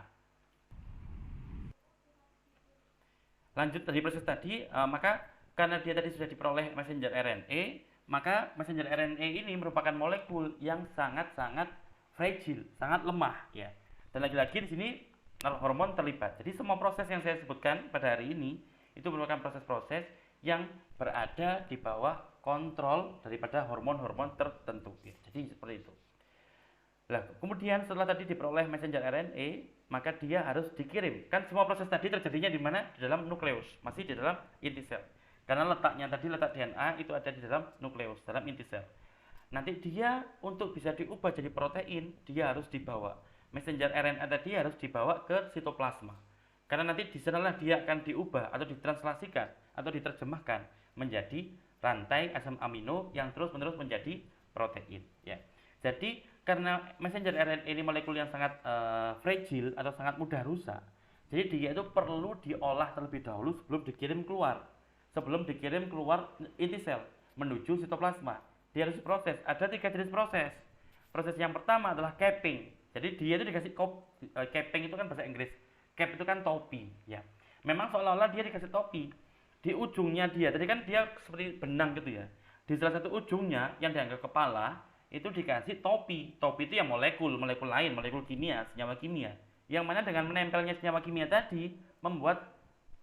Lanjut dari proses tadi, maka karena dia tadi sudah diperoleh messenger RNA, maka messenger RNA ini merupakan molekul yang sangat-sangat fragile, sangat lemah, ya. Dan lagi-lagi di sini hormon terlibat. Jadi semua proses yang saya sebutkan pada hari ini itu merupakan proses-proses yang berada di bawah kontrol daripada hormon-hormon tertentu, ya. Jadi seperti itu. Nah, kemudian setelah tadi diperoleh messenger RNA, maka dia harus dikirim. Kan semua proses tadi terjadinya di mana? Di dalam nukleus, masih di dalam inti sel. Karena letaknya tadi, letak DNA itu ada di dalam nukleus, dalam inti sel. Nanti dia untuk bisa diubah jadi protein, dia harus dibawa. Messenger RNA tadi harus dibawa ke sitoplasma. Karena nanti di sanalah dia akan diubah atau ditranslasikan atau diterjemahkan menjadi rantai asam amino yang terus-menerus menjadi protein, ya. Jadi karena messenger RNA ini molekul yang sangat fragile atau sangat mudah rusak, jadi dia itu perlu diolah terlebih dahulu sebelum dikirim keluar. Sebelum dikirim keluar inti sel menuju sitoplasma, dia harus diproses. Ada 3 jenis proses. Proses yang pertama adalah capping. Jadi dia itu dikasih capping itu kan bahasa Inggris. Cap itu kan topi, ya. Memang seolah-olah dia dikasih topi. Di ujungnya dia, tadi kan dia seperti benang gitu ya. Di salah satu ujungnya yang dianggap kepala itu dikasih topi. Topi itu ya molekul lain, molekul kimia, senyawa kimia. Yang mana dengan menempelnya senyawa kimia tadi membuat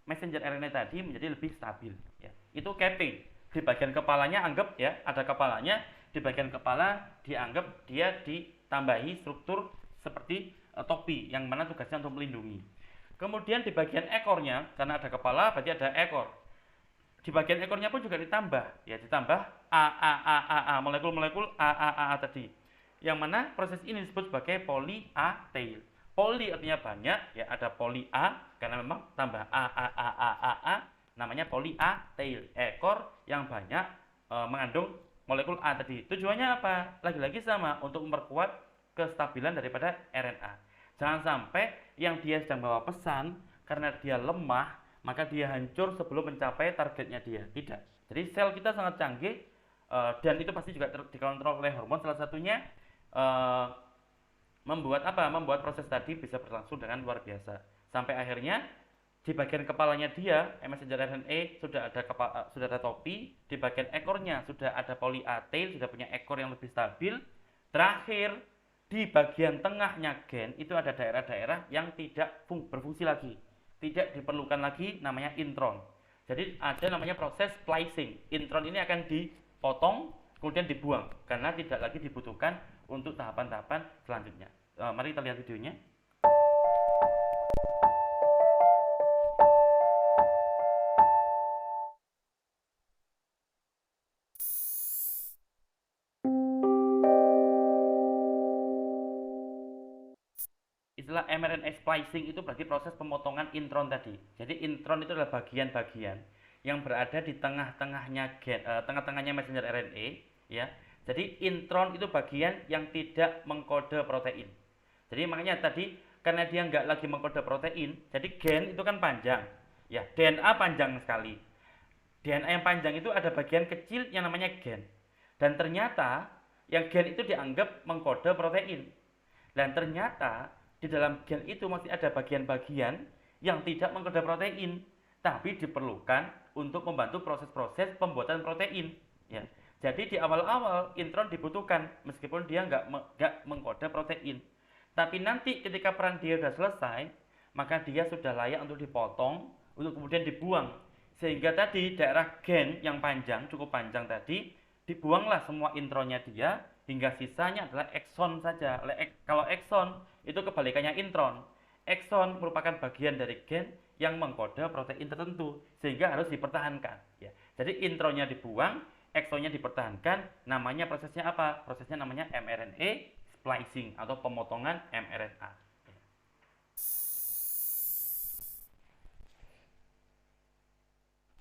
messenger RNA tadi menjadi lebih stabil, ya. Itu capping. Di bagian kepalanya anggap ya ada kepalanya, di bagian kepala dianggap dia ditambahi struktur seperti topi yang mana tugasnya untuk melindungi. Kemudian di bagian ekornya, karena ada kepala berarti ada ekor. Di bagian ekornya pun juga ditambah, ya, ditambah A molekul-molekul A tadi. Yang mana proses ini disebut sebagai poly A tail. Poly artinya banyak, ya, ada poly A karena memang tambah A namanya poly A tail, ekor yang banyak mengandung molekul A tadi. Tujuannya apa? Lagi-lagi sama, untuk memperkuat kestabilan daripada RNA. Jangan sampai yang dia sedang bawa pesan karena dia lemah, maka dia hancur sebelum mencapai targetnya dia. Tidak. Jadi sel kita sangat canggih dan itu pasti juga dikontrol oleh hormon. Salah satunya membuat proses tadi bisa berlangsung dengan luar biasa. Sampai akhirnya di bagian kepalanya dia, messenger RNA sudah ada topi, di bagian ekornya sudah ada poly A tail, sudah punya ekor yang lebih stabil. Terakhir di bagian tengahnya gen itu ada daerah-daerah yang tidak berfungsi lagi, tidak diperlukan lagi, namanya intron. Jadi ada namanya proses splicing. Intron ini akan dipotong kemudian dibuang karena tidak lagi dibutuhkan untuk tahapan-tahapan selanjutnya. Mari kita lihat videonya. Istilah mRNA splicing itu berarti proses pemotongan intron tadi. Jadi intron itu adalah bagian-bagian yang berada di tengah-tengahnya tengah-tengahnya messenger RNA, ya. Jadi intron itu bagian yang tidak mengkode protein. Jadi makanya tadi karena dia nggak lagi mengkode protein, jadi gen itu kan panjang, ya. DNA panjang sekali. DNA yang panjang itu ada bagian kecil yang namanya gen. Dan ternyata yang gen itu dianggap mengkode protein. Dan ternyata di dalam gen itu masih ada bagian-bagian yang tidak mengkode protein, tapi diperlukan untuk membantu proses-proses pembuatan protein, ya. Jadi di awal-awal intron dibutuhkan meskipun dia nggak mengkode protein. Tapi nanti ketika peran dia sudah selesai, maka dia sudah layak untuk dipotong, untuk kemudian dibuang. Sehingga tadi daerah gen yang panjang, cukup panjang tadi, dibuanglah semua intronnya dia, hingga sisanya adalah ekson saja. Kalau ekson itu kebalikannya intron. Ekson merupakan bagian dari gen yang mengkode protein tertentu, sehingga harus dipertahankan, ya. Jadi intronnya dibuang, eksonnya dipertahankan. Namanya prosesnya apa? Prosesnya namanya mRNA splicing atau pemotongan mRNA.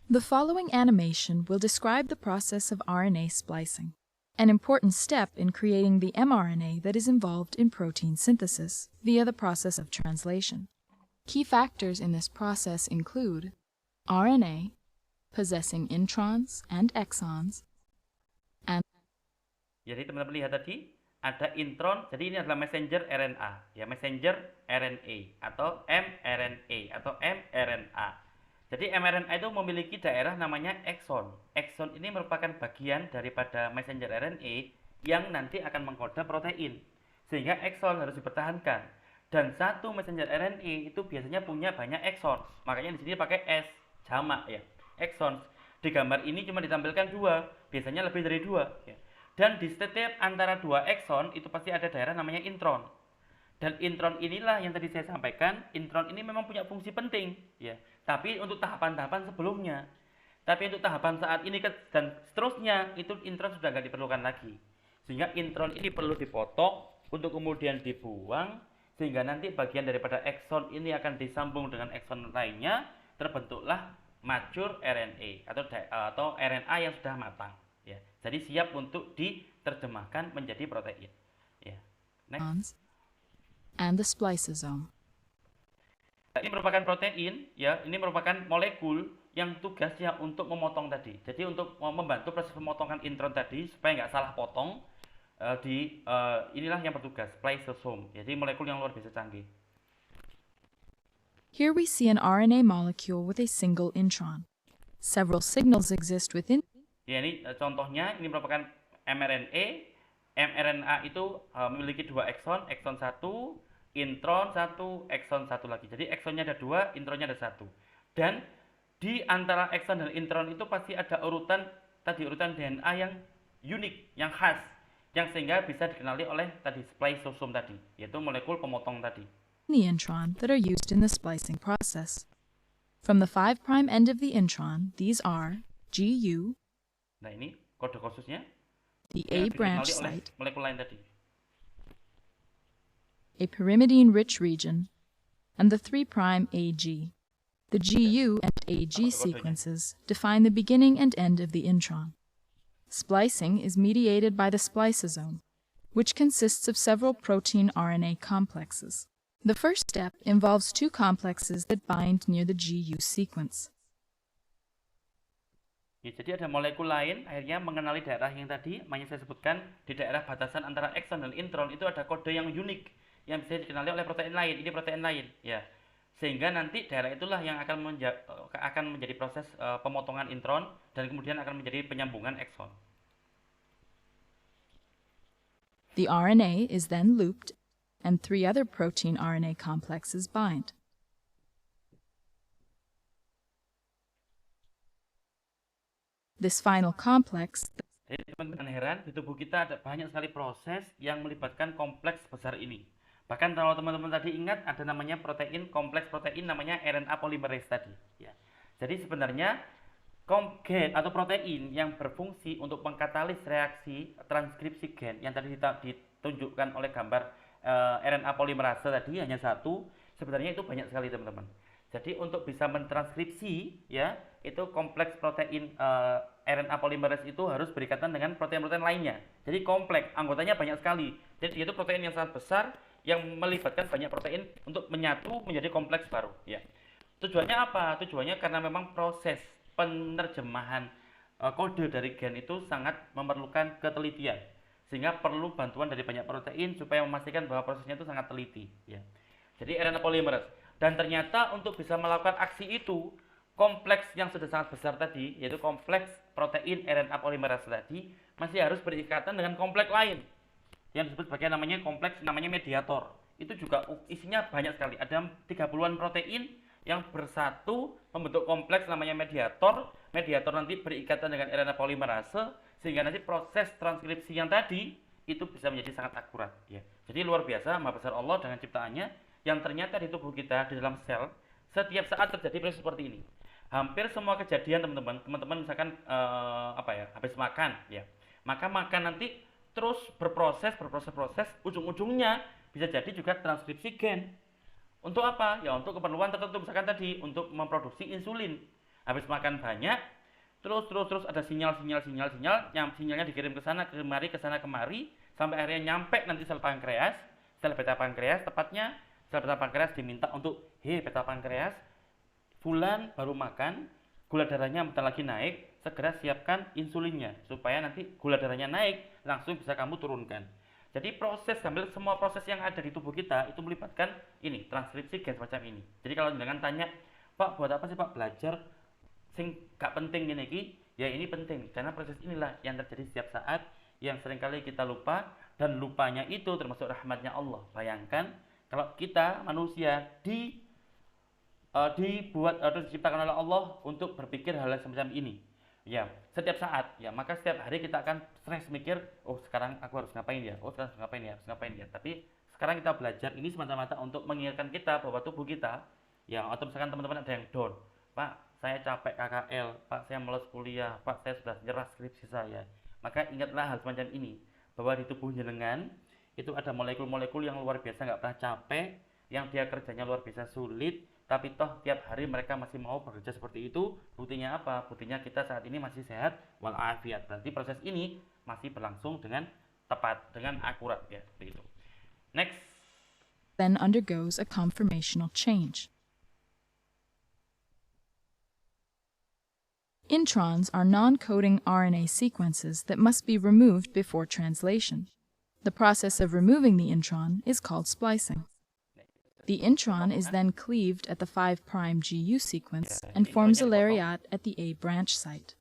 The following animation will describe the process of RNA splicing, an important step in creating the mRNA that is involved in protein synthesis via the process of translation. Key factors in this process include RNA, possessing introns and exons, and... Jadi teman-teman lihat tadi, ada intron, jadi ini adalah messenger RNA, ya, messenger RNA atau mRNA atau mRNA. Jadi mRNA itu memiliki daerah namanya ekson. Ekson ini merupakan bagian daripada messenger RNA yang nanti akan mengkode protein. Sehingga ekson harus dipertahankan. Dan satu messenger RNA itu biasanya punya banyak ekson. Makanya di sini pakai S, jamak, ya. Ekson. Di gambar ini cuma ditampilkan 2, biasanya lebih dari 2, ya. Dan di setiap antara dua akson itu pasti ada daerah namanya intron. Dan intron inilah yang tadi saya sampaikan, intron ini memang punya fungsi penting, ya. Tapi untuk tahapan-tahapan sebelumnya. Tapi untuk tahapan saat ini dan seterusnya, itu intron sudah nggak diperlukan lagi. Sehingga intron ini perlu dipotong untuk kemudian dibuang, sehingga nanti bagian daripada akson ini akan disambung dengan akson lainnya, terbentuklah mature RNA atau RNA yang sudah matang, ya. Jadi siap untuk diterjemahkan menjadi protein, ya. Next. And the spliceosome. Ini merupakan protein, ya. Ini merupakan molekul yang tugasnya untuk memotong tadi. Jadi untuk membantu proses pemotongan intron tadi supaya nggak salah potong, inilah yang bertugas, spliceosome. Jadi molekul yang luar biasa canggih. Here we see an RNA molecule with a single intron. Several signals exist within. Ya, ini contohnya, ini merupakan mRNA. mRNA itu memiliki dua akson 1, intron 1, akson 1 lagi. Jadi aksonnya ada 2, intronnya ada 1. Dan di antara akson dan intron itu pasti ada urutan DNA yang unik, yang khas, yang sehingga bisa dikenali oleh tadi spliceosome tadi, yaitu molekul pemotong tadi. The intron that are used in the splicing process. From the 5' end of the intron, these are GU, Nah, ini kode khususnya the yang A branch dikenali oleh site, molekul lain tadi. a pyrimidine-rich region, and the 3' AG. The GU and AG sequences define the beginning and end of the intron. Splicing is mediated by the spliceosome, which consists of several protein RNA complexes. The first step involves 2 complexes that bind near the GU sequence. Ya, jadi ada molekul lain akhirnya mengenali daerah yang tadi saya sebutkan di daerah batasan antara akson dan intron itu ada kode yang unik yang bisa dikenali oleh protein lain. Ini protein lain, ya. Sehingga nanti daerah itulah yang akan menjadi proses pemotongan intron dan kemudian akan menjadi penyambungan akson. The RNA is then looped, and 3 other protein RNA complexes bind. This final complex, Jadi teman-teman heran, di tubuh kita ada banyak sekali proses yang melibatkan kompleks besar ini. Bahkan kalau teman-teman tadi ingat ada namanya protein, kompleks protein namanya RNA polymerase tadi, ya. Jadi sebenarnya gen atau protein yang berfungsi untuk mengkatalis reaksi transkripsi gen yang tadi ditunjukkan oleh gambar RNA polymerase tadi hanya satu, sebenarnya itu banyak sekali teman-teman. Jadi untuk bisa mentranskripsi, ya, itu kompleks protein RNA polymerase itu harus berikatan dengan protein-protein lainnya. Jadi kompleks, anggotanya banyak sekali. Jadi itu protein yang sangat besar yang melibatkan banyak protein untuk menyatu menjadi kompleks baru, ya. Tujuannya apa? Tujuannya karena memang proses penerjemahan kode dari gen itu sangat memerlukan ketelitian, sehingga perlu bantuan dari banyak protein supaya memastikan bahwa prosesnya itu sangat teliti, ya. Jadi RNA polymerase. Dan ternyata untuk bisa melakukan aksi itu, kompleks yang sudah sangat besar tadi, yaitu kompleks protein RNA polymerase tadi, masih harus berikatan dengan kompleks lain yang disebut sebagai kompleks namanya mediator. Itu juga isinya banyak sekali, ada 30-an protein yang bersatu membentuk kompleks namanya mediator. Mediator nanti berikatan dengan RNA polymerase sehingga nanti proses transkripsi yang tadi itu bisa menjadi sangat akurat, ya. Jadi luar biasa Maha Besar Allah dengan ciptaannya yang ternyata di tubuh kita, di dalam sel, setiap saat terjadi proses seperti ini. Hampir semua kejadian teman-teman misalkan habis makan, ya. Maka makan nanti terus berproses, ujung-ujungnya bisa jadi juga transkripsi gen. Untuk apa? Ya untuk keperluan tertentu, misalkan tadi untuk memproduksi insulin. Habis makan banyak, terus ada sinyal yang sinyalnya dikirim ke sana kemari sampai akhirnya nyampe nanti sel beta pankreas tepatnya. Sel beta pankreas diminta untuk, beta pankreas, bulan baru makan, gula darahnya bentar lagi naik, segera siapkan insulinnya supaya nanti gula darahnya naik, langsung bisa kamu turunkan. Jadi semua proses yang ada di tubuh kita itu melibatkan ini, transkripsi gen semacam ini. Jadi kalau jangan tanya, Pak, buat apa sih Pak belajar sing gak penting ini? Ya ini penting, karena proses inilah yang terjadi setiap saat yang seringkali kita lupa, dan lupanya itu termasuk rahmatnya Allah. Bayangkan kalau kita manusia dibuat atau diciptakan oleh Allah untuk berpikir hal semacam ini. Ya, setiap saat ya, maka setiap hari kita akan stres mikir, oh sekarang aku harus ngapain ya, oh sekarang harus ngapain ya, harus ngapain ya. Tapi sekarang kita belajar ini semata-mata untuk mengingatkan kita bahwa tubuh kita, ya atau misalkan teman-teman ada yang down, Pak, saya capek KKL, Pak, saya malas kuliah, Pak, saya sudah nyerah skripsi saya. Maka ingatlah hal semacam ini, bahwa di tubuh jenengan itu ada molekul-molekul yang luar biasa nggak pernah capek, yang dia kerjanya luar biasa sulit, tapi toh tiap hari mereka masih mau bekerja seperti itu. Buktinya apa? Buktinya kita saat ini masih sehat walafiat. Berarti proses ini masih berlangsung dengan tepat, dengan akurat ya, begitu. Next. Then undergoes a conformational change. Introns are non-coding RNA sequences that must be removed before translation. The process of removing the intron is called splicing. The intron is then cleaved at the 5' GU sequence and forms a lariat at the A branch site.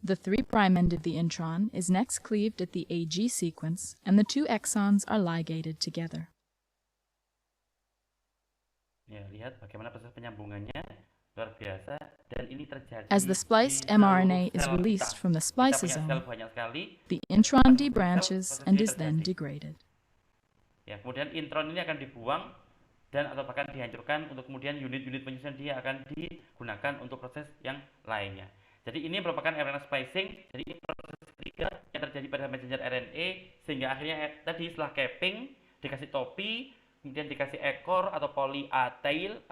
The 3' end of the intron is next cleaved at the AG sequence, and the 2 exons are ligated together. Ya, lihat bagaimana proses penyambungannya luar biasa, dan ini terjadi As the spliced di seluruh mRNA is sel released kita. from the Kita spliceosome, punya sel banyak sekali. the intron debranches and is then degraded. Ya, kemudian intron ini akan dibuang dan atau bahkan dihancurkan untuk kemudian unit-unit penyusun dia akan digunakan untuk proses yang lainnya. Jadi ini merupakan RNA splicing. Jadi ini proses ketiga yang terjadi pada messenger RNA, sehingga akhirnya tadi setelah capping dikasih topi, kemudian dikasih ekor atau poly-A-tail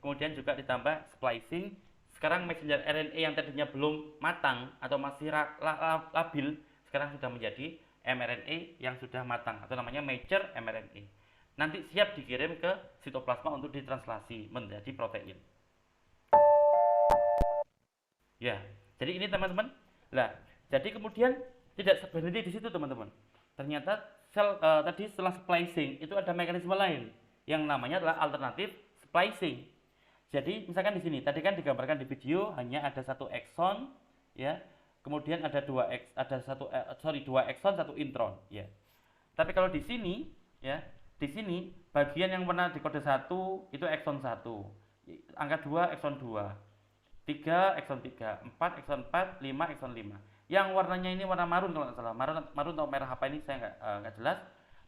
kemudian juga ditambah splicing. Sekarang messenger RNA yang tadinya belum matang atau masih labil sekarang sudah menjadi mRNA yang sudah matang atau namanya mature mRNA. Nanti siap dikirim ke sitoplasma untuk ditranslasi menjadi protein. Ya, jadi ini teman-teman. Nah, jadi kemudian tidak berhenti di situ teman-teman. Ternyata sel tadi setelah splicing itu ada mekanisme lain yang namanya adalah alternatif splicing. Jadi misalkan di sini tadi kan digambarkan di video hanya ada satu ekson, ya. Kemudian ada dua ekson, satu intron, ya. Tapi kalau di sini, ya, di sini bagian yang warna di kode 1 itu ekson 1, angka 2 ekson 2, 3 ekson 3, 4 ekson 4, 5 ekson 5. Yang warnanya ini warna marun kalau nggak salah, marun atau merah apa ini saya nggak jelas.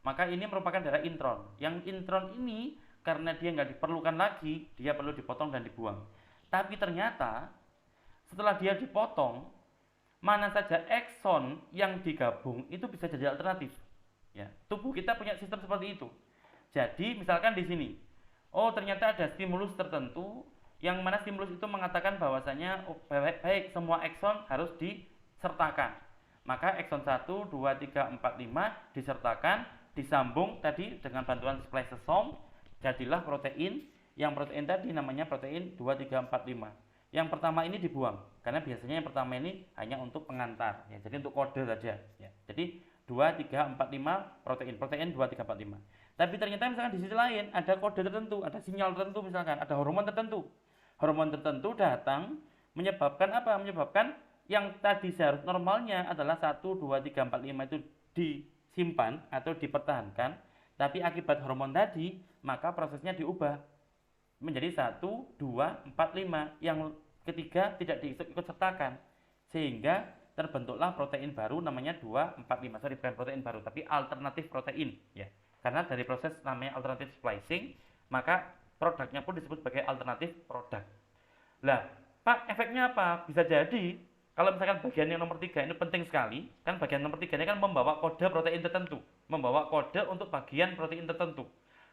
Maka ini merupakan darah intron. Yang intron ini karena dia nggak diperlukan lagi, dia perlu dipotong dan dibuang. Tapi ternyata setelah dia dipotong, mana saja ekson yang digabung itu bisa jadi alternatif. Ya, tubuh kita punya sistem seperti itu. Jadi misalkan di sini, oh ternyata ada stimulus tertentu yang mana stimulus itu mengatakan bahwasanya oh, baik semua ekson harus disertakan. Maka ekson 1, 2, 3, 4, 5 disertakan, disambung tadi dengan bantuan spliceosome, jadilah protein. Yang protein tadi namanya protein 2, 3, 4, 5. Yang pertama ini dibuang karena biasanya yang pertama ini hanya untuk pengantar, ya. Jadi untuk kode saja, ya. Jadi 2, 3, 4, 5 protein 2, 3, 4, 5. Tapi ternyata misalkan di sisi lain ada kode tertentu, ada sinyal tertentu, misalkan ada hormon tertentu. Hormon tertentu datang menyebabkan apa? Menyebabkan yang tadi seharusnya normalnya adalah 1, 2, 3, 4, 5 itu disimpan atau dipertahankan, tapi akibat hormon tadi maka prosesnya diubah menjadi 1, 2, 4, 5. Yang ketiga tidak diikut sertakan, sehingga terbentuklah protein baru namanya 2, 4, 5. Sorry, bukan protein baru, tapi alternatif protein, ya. Karena dari proses namanya alternatif splicing, maka produknya pun disebut sebagai alternatif produk. Lah, Pak, efeknya apa? Bisa jadi kalau misalkan bagian yang nomor 3 ini penting sekali, kan bagian nomor 3 ini kan membawa kode protein tertentu, membawa kode untuk bagian protein tertentu.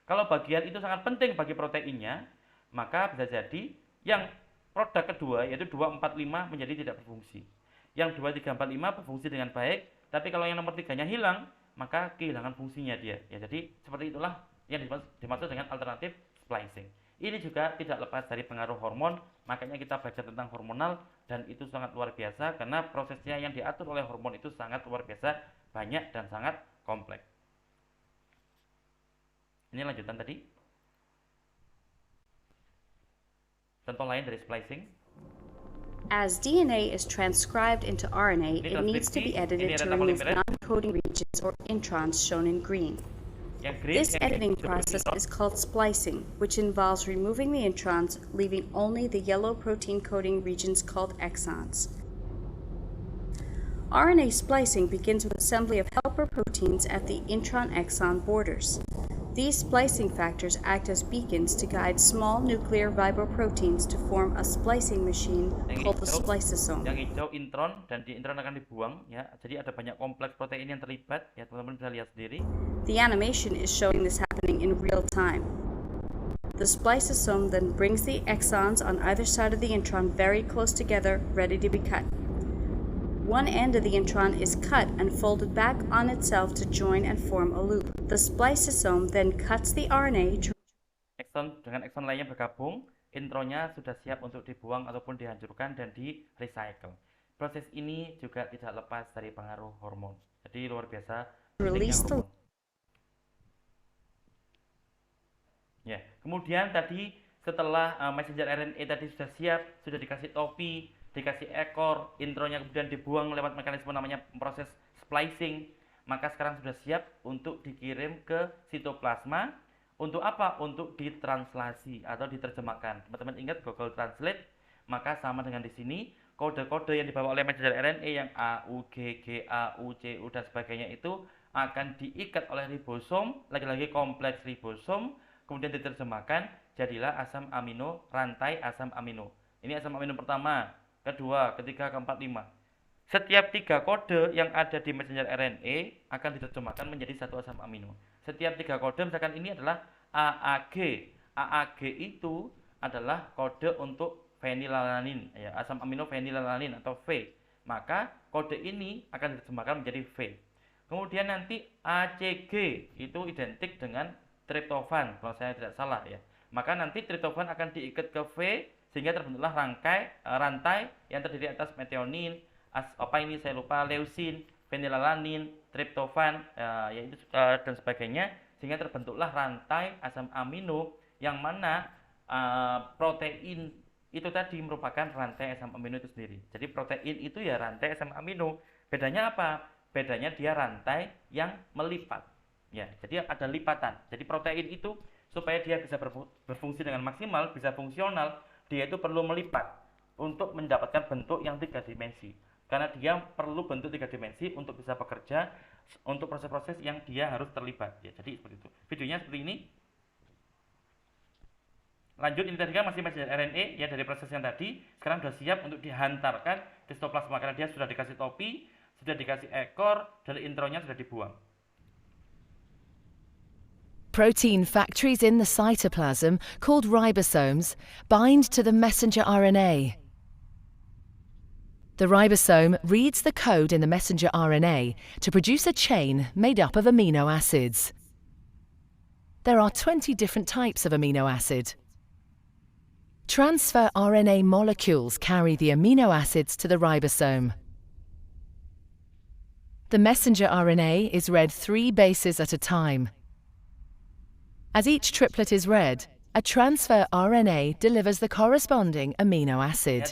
Kalau bagian itu sangat penting bagi proteinnya, maka bisa jadi yang produk kedua yaitu 2, 4, 5 menjadi tidak berfungsi. Yang 2, 3, 4, 5 berfungsi dengan baik, tapi kalau yang nomor 3-nya hilang, maka kehilangan fungsinya dia. Ya, jadi seperti itulah yang dimaksud dengan alternatif splicing. Ini juga tidak lepas dari pengaruh hormon, makanya kita belajar tentang hormonal dan itu sangat luar biasa karena prosesnya yang diatur oleh hormon itu sangat luar biasa, banyak dan sangat kompleks. Ini lanjutan tadi. Contoh lain dari splicing. As DNA is transcribed into RNA, it needs to be edited to remove non-coding regions or introns shown in green. Yang green, This yang editing hijau process intron. is called splicing, which involves removing the introns, leaving only the yellow protein coding regions called exons. RNA splicing begins with assembly of helper proteins at the intron-exon borders. These splicing factors act as beacons to guide small nuclear riboproteins to form a splicing machine called the spliceosome. Yang hijau intron, dan di intron akan dibuang ya. Jadi ada banyak kompleks protein yang terlibat ya, teman-teman bisa lihat sendiri. The animation is showing this happening in real time. The spliceosome then brings the exons on either side of the intron very close together, ready to be cut. One end of the intron is cut and folded back on itself to join and form a loop. The spliceosome then cuts the RNA. Exon dengan exon lainnya bergabung, intronnya sudah siap untuk dibuang ataupun dihancurkan dan di recycle. Proses ini juga tidak lepas dari pengaruh hormon. Jadi luar biasa Release pentingnya hormon. Ya, kemudian tadi setelah messenger RNA tadi sudah siap, sudah dikasih topi, dikasih ekor, intronya kemudian dibuang lewat mekanisme namanya proses splicing, maka sekarang sudah siap untuk dikirim ke sitoplasma. Untuk apa? Untuk ditranslasi atau diterjemahkan. Teman-teman ingat Google Translate, maka sama dengan di sini, kode-kode yang dibawa oleh messenger RNA yang A, U, G, G, A, U, C, U dan sebagainya itu akan diikat oleh ribosom, lagi-lagi kompleks ribosom, kemudian diterjemahkan, jadilah asam amino, rantai asam amino. Ini asam amino pertama, kedua, ketiga, keempat, lima. Setiap 3 kode yang ada di messenger RNA akan diterjemahkan menjadi satu asam amino. Setiap 3 kode, misalkan ini adalah AAG. AAG itu adalah kode untuk fenilalanin, ya, asam amino fenilalanin atau V. Maka kode ini akan diterjemahkan menjadi V. Kemudian nanti ACG itu identik dengan triptofan, kalau saya tidak salah ya. Maka nanti triptofan akan diikat ke V sehingga terbentuklah rantai yang terdiri atas metionin, leusin, fenilalanin, triptofan, dan sebagainya, sehingga terbentuklah rantai asam amino yang mana protein itu tadi merupakan rantai asam amino itu sendiri. Jadi protein itu ya rantai asam amino. Bedanya apa? Bedanya dia rantai yang melipat. Ya, jadi ada lipatan. Jadi protein itu supaya dia bisa berfungsi dengan maksimal, bisa fungsional, dia itu perlu melipat untuk mendapatkan bentuk yang 3 dimensi. Karena dia perlu bentuk 3 dimensi untuk bisa bekerja untuk proses-proses yang dia harus terlibat. Ya, jadi seperti itu. Videonya seperti ini. Lanjut, ini tadi kan masih messenger RNA ya dari proses yang tadi. Sekarang sudah siap untuk dihantarkan ke sitoplasma karena dia sudah dikasih topi, sudah dikasih ekor, dari intronya sudah dibuang. Protein factories in the cytoplasm, called ribosomes, bind to the messenger RNA. The ribosome reads the code in the messenger RNA to produce a chain made up of amino acids. There are 20 different types of amino acid. Transfer RNA molecules carry the amino acids to the ribosome. The messenger RNA is read 3 bases at a time. As each triplet is read, a transfer RNA delivers the corresponding amino acid.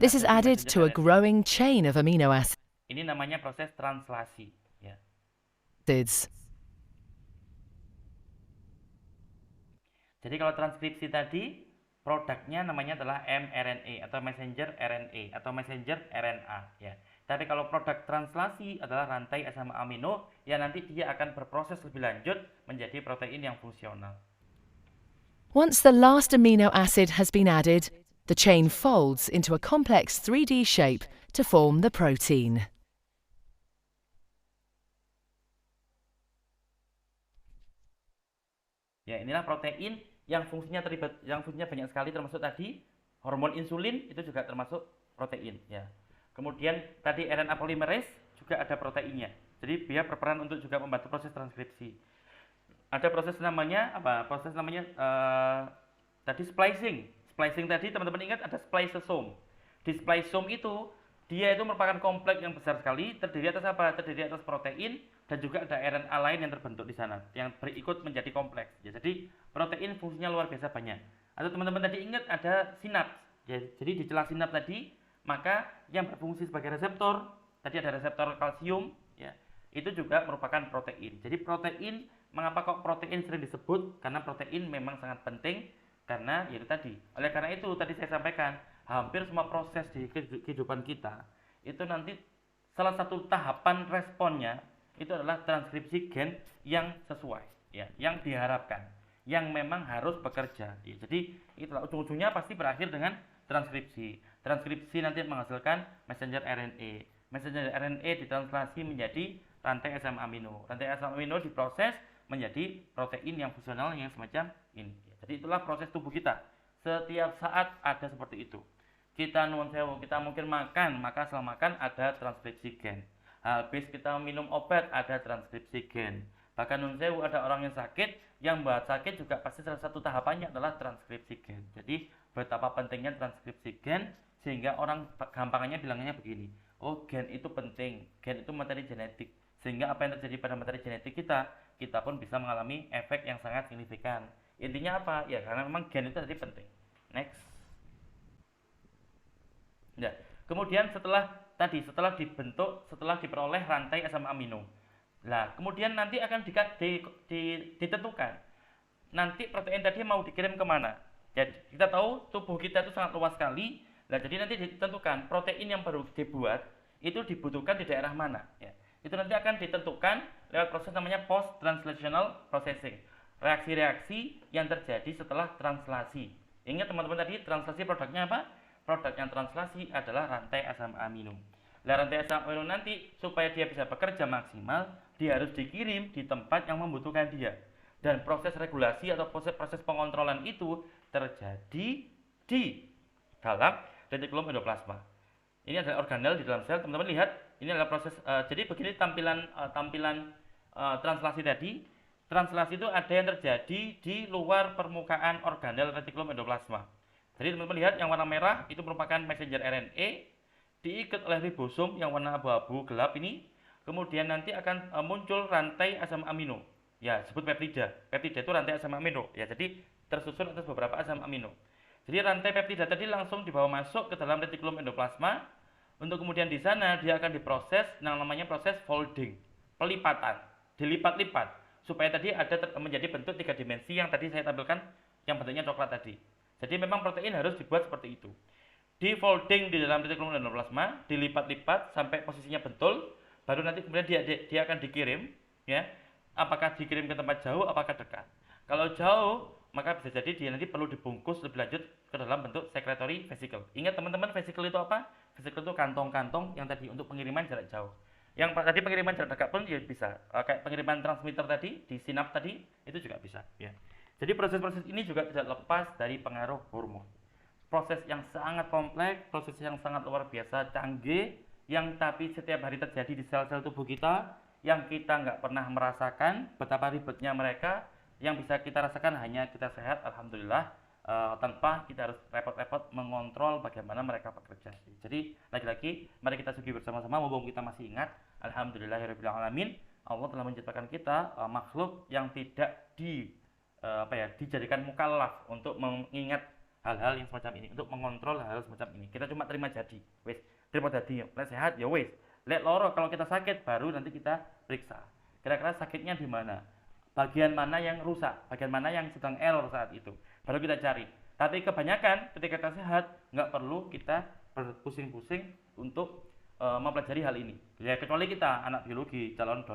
This is added to a growing chain of amino acids. Ini namanya proses translasi. Ya. Jadi kalau transkripsi tadi, produknya namanya adalah mRNA atau messenger RNA atau messenger RNA. Ya. Tapi kalau produk translasi adalah rantai asam amino yang nanti dia akan berproses lebih lanjut menjadi protein yang fungsional. Once the last amino acid has been added, the chain folds into a complex 3D shape to form the protein. Ya, inilah protein yang fungsinya banyak sekali, termasuk tadi hormon insulin itu juga termasuk protein, ya. Kemudian tadi RNA polymerase juga ada proteinnya. Jadi dia berperan untuk juga membantu proses transkripsi. Ada proses namanya apa? Proses namanya tadi splicing. Splicing tadi teman-teman ingat ada spliceosome. Di spliceosome itu dia itu merupakan kompleks yang besar sekali, terdiri atas apa? Terdiri atas protein dan juga ada RNA lain yang terbentuk di sana yang berikut menjadi kompleks. Ya, jadi protein fungsinya luar biasa banyak. Atau teman-teman tadi ingat ada sinaps. Ya, jadi di celah sinaps tadi maka yang berfungsi sebagai reseptor, tadi ada reseptor kalsium, ya. itu juga merupakan protein. Jadi protein, mengapa kok protein sering disebut? Karena protein memang sangat penting, karena itu tadi. Oleh karena itu tadi saya sampaikan, hampir semua proses di kehidupan kita itu nanti salah satu tahapan responnya itu adalah transkripsi gen yang sesuai, ya, yang diharapkan, yang memang harus bekerja. Ya, jadi itulah ujung-ujungnya pasti berakhir dengan transkripsi. Transkripsi nanti menghasilkan messenger RNA. Messenger RNA ditranslasi menjadi rantai asam amino. Rantai asam amino diproses menjadi protein yang fungsional yang semacam ini. Jadi itulah proses tubuh kita. Setiap saat ada seperti itu. Kita nuwun sewu, kita mungkin makan, maka setelah makan ada transkripsi gen. Habis kita minum obat ada transkripsi gen. Bahkan nuwun sewu, ada orang yang sakit, yang buat sakit juga pasti salah satu tahapannya adalah transkripsi gen. Jadi betapa pentingnya transkripsi gen, sehingga orang gampangannya bilangnya begini, oh gen itu penting, gen itu materi genetik, sehingga apa yang terjadi pada materi genetik kita pun bisa mengalami efek yang sangat signifikan. Intinya apa? Ya karena memang gen itu tadi penting. Next. Ya, kemudian setelah dibentuk, setelah diperoleh rantai asam amino, nah kemudian nanti akan ditentukan nanti protein tadi mau dikirim kemana. Jadi kita tahu tubuh kita itu sangat luas sekali. Nah, jadi nanti ditentukan protein yang baru dibuat itu dibutuhkan di daerah mana. Ya. Itu nanti akan ditentukan lewat proses namanya post-translational processing. Reaksi-reaksi yang terjadi setelah translasi. Ingat teman-teman tadi, translasi produknya apa? Produknya translasi adalah rantai asam amino. Nah, rantai asam amino nanti supaya dia bisa bekerja maksimal, dia harus dikirim di tempat yang membutuhkan dia. Dan proses regulasi atau proses pengontrolan itu terjadi di dalam retikulum endoplasma. Ini adalah organel di dalam sel. Teman-teman lihat, ini adalah proses. Jadi begini tampilan translasi tadi. Translasi itu ada yang terjadi di luar permukaan organel retikulum endoplasma. Jadi teman-teman lihat, yang warna merah itu merupakan messenger RNA diikat oleh ribosom yang warna abu-abu gelap ini. Kemudian nanti akan muncul rantai asam amino. Ya, disebut peptida. Peptida itu rantai asam amino. Ya, jadi tersusun atas beberapa asam amino. Jadi rantai peptida tadi langsung dibawa masuk ke dalam retikulum endoplasma. Untuk kemudian di sana dia akan diproses, yang namanya proses folding, pelipatan, dilipat-lipat supaya tadi ada menjadi bentuk 3 dimensi yang tadi saya tampilkan, yang bentuknya coklat tadi. Jadi memang protein harus dibuat seperti itu. Di folding di dalam retikulum endoplasma, dilipat-lipat sampai posisinya betul, baru nanti kemudian dia akan dikirim, ya. Apakah dikirim ke tempat jauh, apakah dekat? Kalau jauh, maka bisa jadi dia nanti perlu dibungkus lebih lanjut ke dalam bentuk secretory vesicle. Ingat teman-teman, vesicle itu apa? Vesicle itu kantong-kantong yang tadi untuk pengiriman jarak jauh. Yang tadi pengiriman jarak dekat pun ya bisa. Kayak pengiriman transmitter tadi, di sinaps tadi, itu juga bisa. Ya. Jadi proses-proses ini juga tidak lepas dari pengaruh hormon. Proses yang sangat kompleks, proses yang sangat luar biasa, canggih, yang tapi setiap hari terjadi di sel-sel tubuh kita, yang kita nggak pernah merasakan betapa ribetnya mereka. Yang bisa kita rasakan hanya kita sehat, alhamdulillah, tanpa kita harus repot-repot mengontrol bagaimana mereka bekerja. Jadi lagi-lagi mari kita syukuri bersama-sama, mumpung kita masih ingat, alhamdulillahirabbil alamin, Allah telah menciptakan kita makhluk yang tidak dijadikan mukallaf untuk mengingat hal-hal yang semacam ini, untuk mengontrol hal-hal semacam ini. Kita cuma terima jadi, wes, terima jadi, lek sehat ya wes, lek loro kalau kita sakit baru nanti kita periksa. Kira-kira sakitnya di mana? Bagian mana yang rusak, bagian mana yang sedang error saat itu, baru kita cari. Tapi kebanyakan ketika kita sehat, nggak perlu kita berpusing-pusing untuk mempelajari hal ini. Ya kecuali kita anak biologi, calon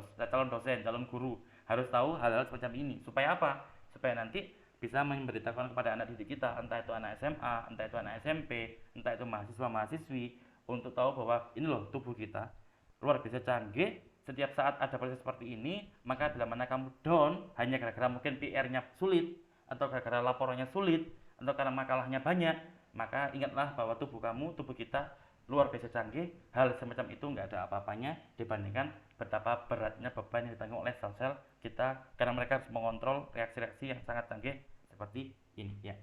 dosen, calon guru, harus tahu hal-hal semacam ini. Supaya apa? Supaya nanti bisa memberitahukan kepada anak didik kita, entah itu anak SMA, entah itu anak SMP, entah itu mahasiswa-mahasiswi, untuk tahu bahwa ini loh tubuh kita luar biasa canggih. Setiap saat ada proses seperti ini, maka bila mana kamu down hanya gara-gara mungkin PR-nya sulit, atau gara-gara laporannya sulit, atau karena makalahnya banyak, maka ingatlah bahwa tubuh kamu, tubuh kita luar biasa canggih. Hal semacam itu nggak ada apa-apanya dibandingkan betapa beratnya beban yang ditanggung oleh sel-sel kita, karena mereka harus mengontrol reaksi-reaksi yang sangat canggih seperti ini. Ya.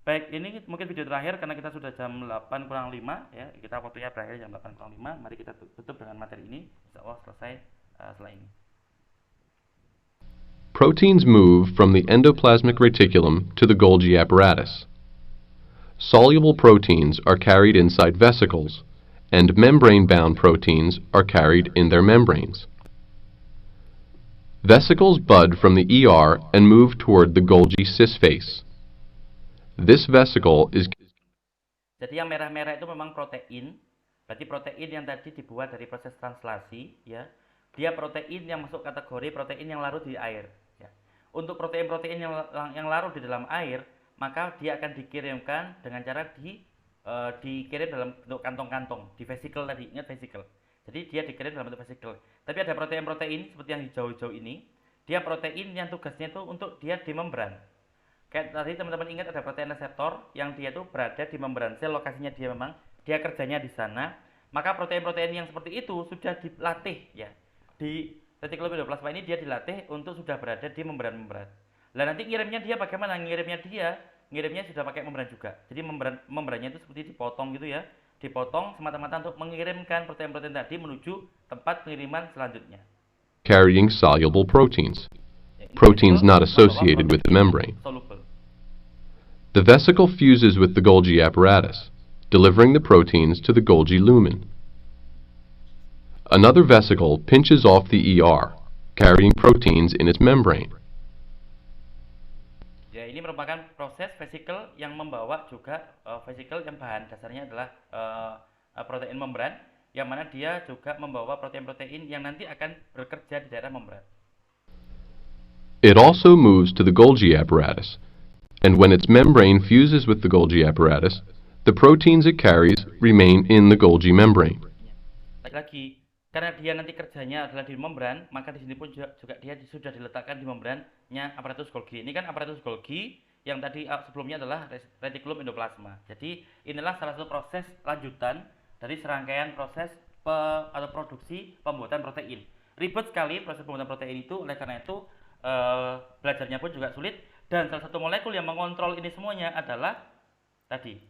Baik, ini mungkin video terakhir karena kita sudah jam 8:05 ya. Kita waktunya berakhir jam 8:05. Mari kita tutup dengan materi ini. Insyaallah selesai setelah ini. Proteins move from the endoplasmic reticulum to the Golgi apparatus. Soluble proteins are carried inside vesicles, and membrane-bound proteins are carried in their membranes. Vesicles bud from the ER and move toward the Golgi cisphase. This vesicle is Jadi yang merah-merah itu memang protein. Berarti protein yang tadi dibuat dari proses translasi, ya. Dia protein yang masuk kategori protein yang larut di air, ya. Untuk protein-protein yang larut di dalam air, maka dia akan dikirimkan dengan cara dikirim dalam bentuk kantong-kantong, di vesicle tadi. Ingat vesicle. Jadi dia dikirim dalam bentuk vesicle. Tapi ada protein-protein seperti yang hijau-hijau ini, dia protein yang tugasnya itu untuk dia di membran. Kayak tadi teman-teman ingat ada protein reseptor yang dia tuh berada di membran sel, lokasinya dia memang dia kerjanya di sana. Maka protein-protein yang seperti itu sudah dilatih, ya. Di retikulum endoplasma ini dia dilatih untuk sudah berada di membran-membran. Lah nanti ngirimnya dia bagaimana? Ngirimnya sudah pakai membran juga. Jadi membrannya itu seperti dipotong gitu, ya. Dipotong semata-mata untuk mengirimkan protein-protein tadi menuju tempat pengiriman selanjutnya. carrying soluble proteins, proteins not associated with the membrane. The vesicle fuses with the Golgi apparatus, delivering the proteins to the Golgi lumen. Another vesicle pinches off the ER, carrying proteins in its membrane. Ya, ini merupakan proses vesicle yang membawa juga vesicle yang bahan dasarnya adalah protein membran, yang mana dia juga membawa protein-protein yang nanti akan bekerja di daerah membran. It also moves to the Golgi apparatus, and when its membrane fuses with the Golgi apparatus, the proteins it carries remain in the Golgi membrane. Lagi, karena dia nanti kerjanya adalah di membran, maka di sini pun juga dia sudah diletakkan di membrannya aparatus Golgi. Ini kan aparatus Golgi yang tadi sebelumnya adalah retikulum endoplasma. Jadi inilah salah satu proses lanjutan dari serangkaian proses atau produksi pembuatan protein. Ribet sekali proses pembuatan protein itu, oleh karena itu belajarnya pun juga sulit. Dan salah satu molekul yang mengontrol ini semuanya adalah tadi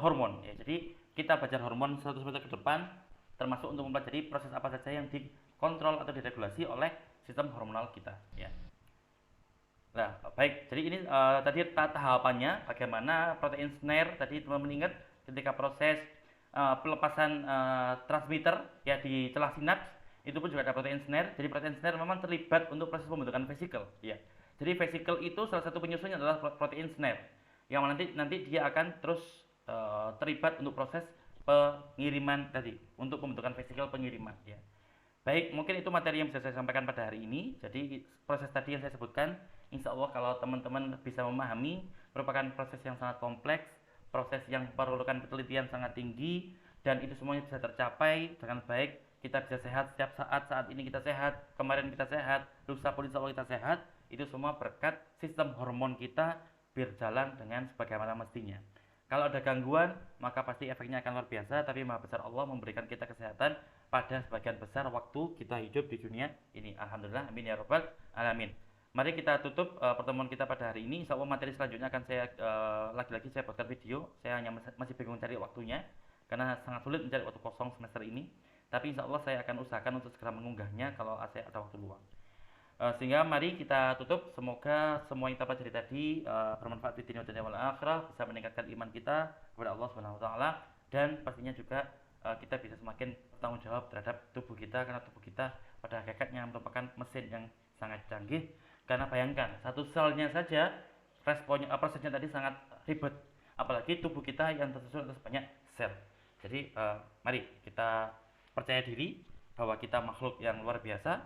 hormon. Ya, jadi kita belajar hormon 100 meter ke depan, termasuk untuk mempelajari proses apa saja yang dikontrol atau diregulasi oleh sistem hormonal kita. Ya. Nah, baik. Jadi ini tadi tahapannya bagaimana protein snare tadi teman-teman ingat ketika proses pelepasan transmitter ya di celah sinaps itu pun juga ada protein snare. Jadi protein snare memang terlibat untuk proses pembentukan vesicle. Ya. Jadi vesicle itu salah satu penyusunnya adalah protein snare yang nanti dia akan terus terlibat untuk proses pengiriman tadi, untuk pembentukan vesicle pengiriman. Ya. Baik, mungkin itu materi yang bisa saya sampaikan pada hari ini. Jadi proses tadi yang saya sebutkan, insya Allah kalau teman-teman bisa memahami, merupakan proses yang sangat kompleks, proses yang memerlukan penelitian sangat tinggi, dan itu semuanya bisa tercapai dengan baik. Kita bisa sehat setiap saat ini kita sehat, kemarin kita sehat, lusa pun insya Allah kita sehat. Itu semua berkat sistem hormon kita berjalan dengan sebagaimana mestinya. Kalau ada gangguan, maka pasti efeknya akan luar biasa, tapi Maha Besar Allah memberikan kita kesehatan pada sebagian besar waktu kita hidup di dunia ini. Alhamdulillah, amin ya rabbal alamin. Mari kita tutup pertemuan kita pada hari ini. Insya Allah materi selanjutnya akan saya lagi-lagi saya buatkan video. Saya hanya masih bingung cari waktunya karena sangat sulit mencari waktu kosong semester ini. Tapi insya Allah saya akan usahakan untuk segera mengunggahnya kalau saya ada waktu luang. Sehingga mari kita tutup. Semoga semua yang kita pelajari tadi bermanfaat di dunia dan wal akhirah, bisa meningkatkan iman kita kepada Allah Subhanahu wa taala, dan pastinya juga kita bisa semakin bertanggung jawab terhadap tubuh kita, karena tubuh kita pada hakikatnya merupakan mesin yang sangat canggih. Karena bayangkan satu selnya saja responnya prosesnya tadi sangat ribet, apalagi tubuh kita yang tersusun atas banyak sel. Jadi mari kita percaya diri bahwa kita makhluk yang luar biasa,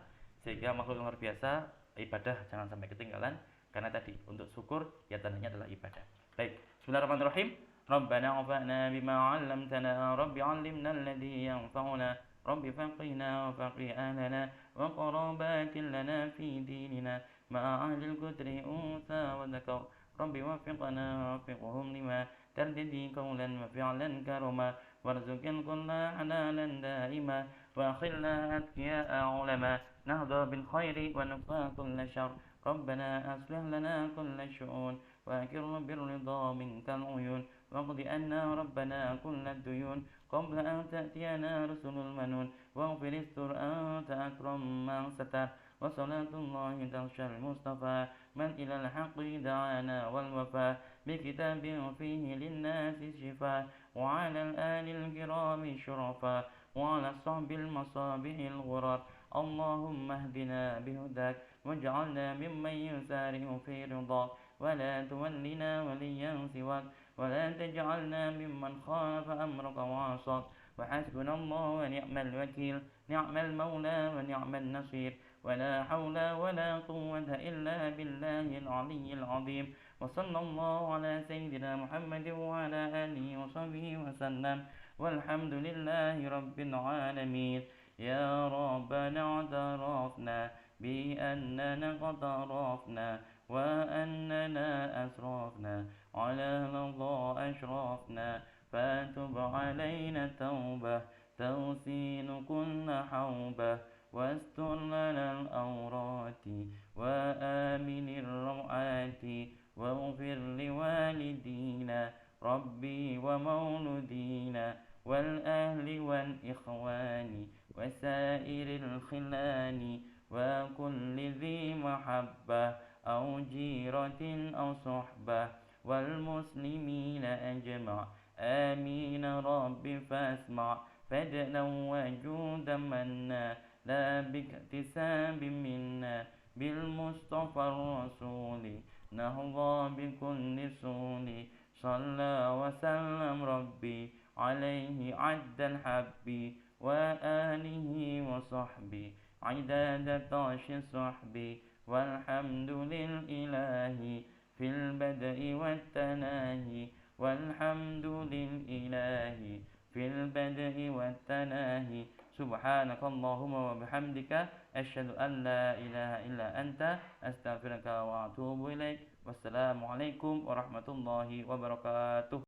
sehingga makhluk yang luar biasa ibadah jangan sampai ketinggalan, karena tadi untuk syukur ya tandanya adalah ibadah. Baik, bismillahirrahmanirrahim. Rabbana anfa'na bima 'allamtana, rabbi 'allimna alladhi yanfa'una, rabbi faqihna wa faqih ahlana wa qarabatin lana fi dinina ma'a ahlil qudri unsa wa dzakar, rabbi waffiqna waffiqhum lima tardidi qawlan wa fi'lan karama warzuqna kulla halalan daima wa akhilna atqiya ulama نهضى بالخير ونفى كل شر ربنا أصلح لنا كل الشؤون وأكرم بالرضا منك العيون واقض عنا ربنا كل الديون قبل أن تأتينا رسل المنون واغفر استر أنت أكرم من ستر وصلاة الله تغشى المصطفى من إلى الحق دعانا والوفاء بكتاب فيه للناس شفاء وعلى الآل الكرام الشرفاء وعلى الصحب المصابيح الغرار اللهم اهدنا بهداك واجعلنا ممن يسارع في رضاك ولا تولنا وليا سواك ولا تجعلنا ممن خالف أمرك وعصاك وحسبنا الله ونعم الوكيل نعم المولى ونعم النصير ولا حول ولا قوة إلا بالله العلي العظيم وصلى الله على سيدنا محمد وعلى آله وصحبه وسلم والحمد لله رب العالمين يا ربنا اعترفنا بأننا قد عرفنا وأننا أسرفنا على الله أشرفنا فتب علينا توبة توسين كل حوبة واستر لنا الأورات وآمن الروعات واغفر لوالدينا ربي ومولودينا والأهل والإخوان وسائر الخلان وكل ذي محبة أو جيرة أو صحبة والمسلمين أجمع آمين رب فاسمع فدلا وجودا منا لا باكتساب منا بالمصطفى الرسول نهضى بكل سول صلى وسلم ربي عليه عد الحب وآله وصحبه عداد طاش الصحب والحمد للإله في البدء والتناهي والحمد للإله في البدء والتناهي سبحانك اللهم وبحمدك أشهد أن لا إله إلا أنت أستغفرك وأتوب إليك والسلام عليكم ورحمة الله وبركاته.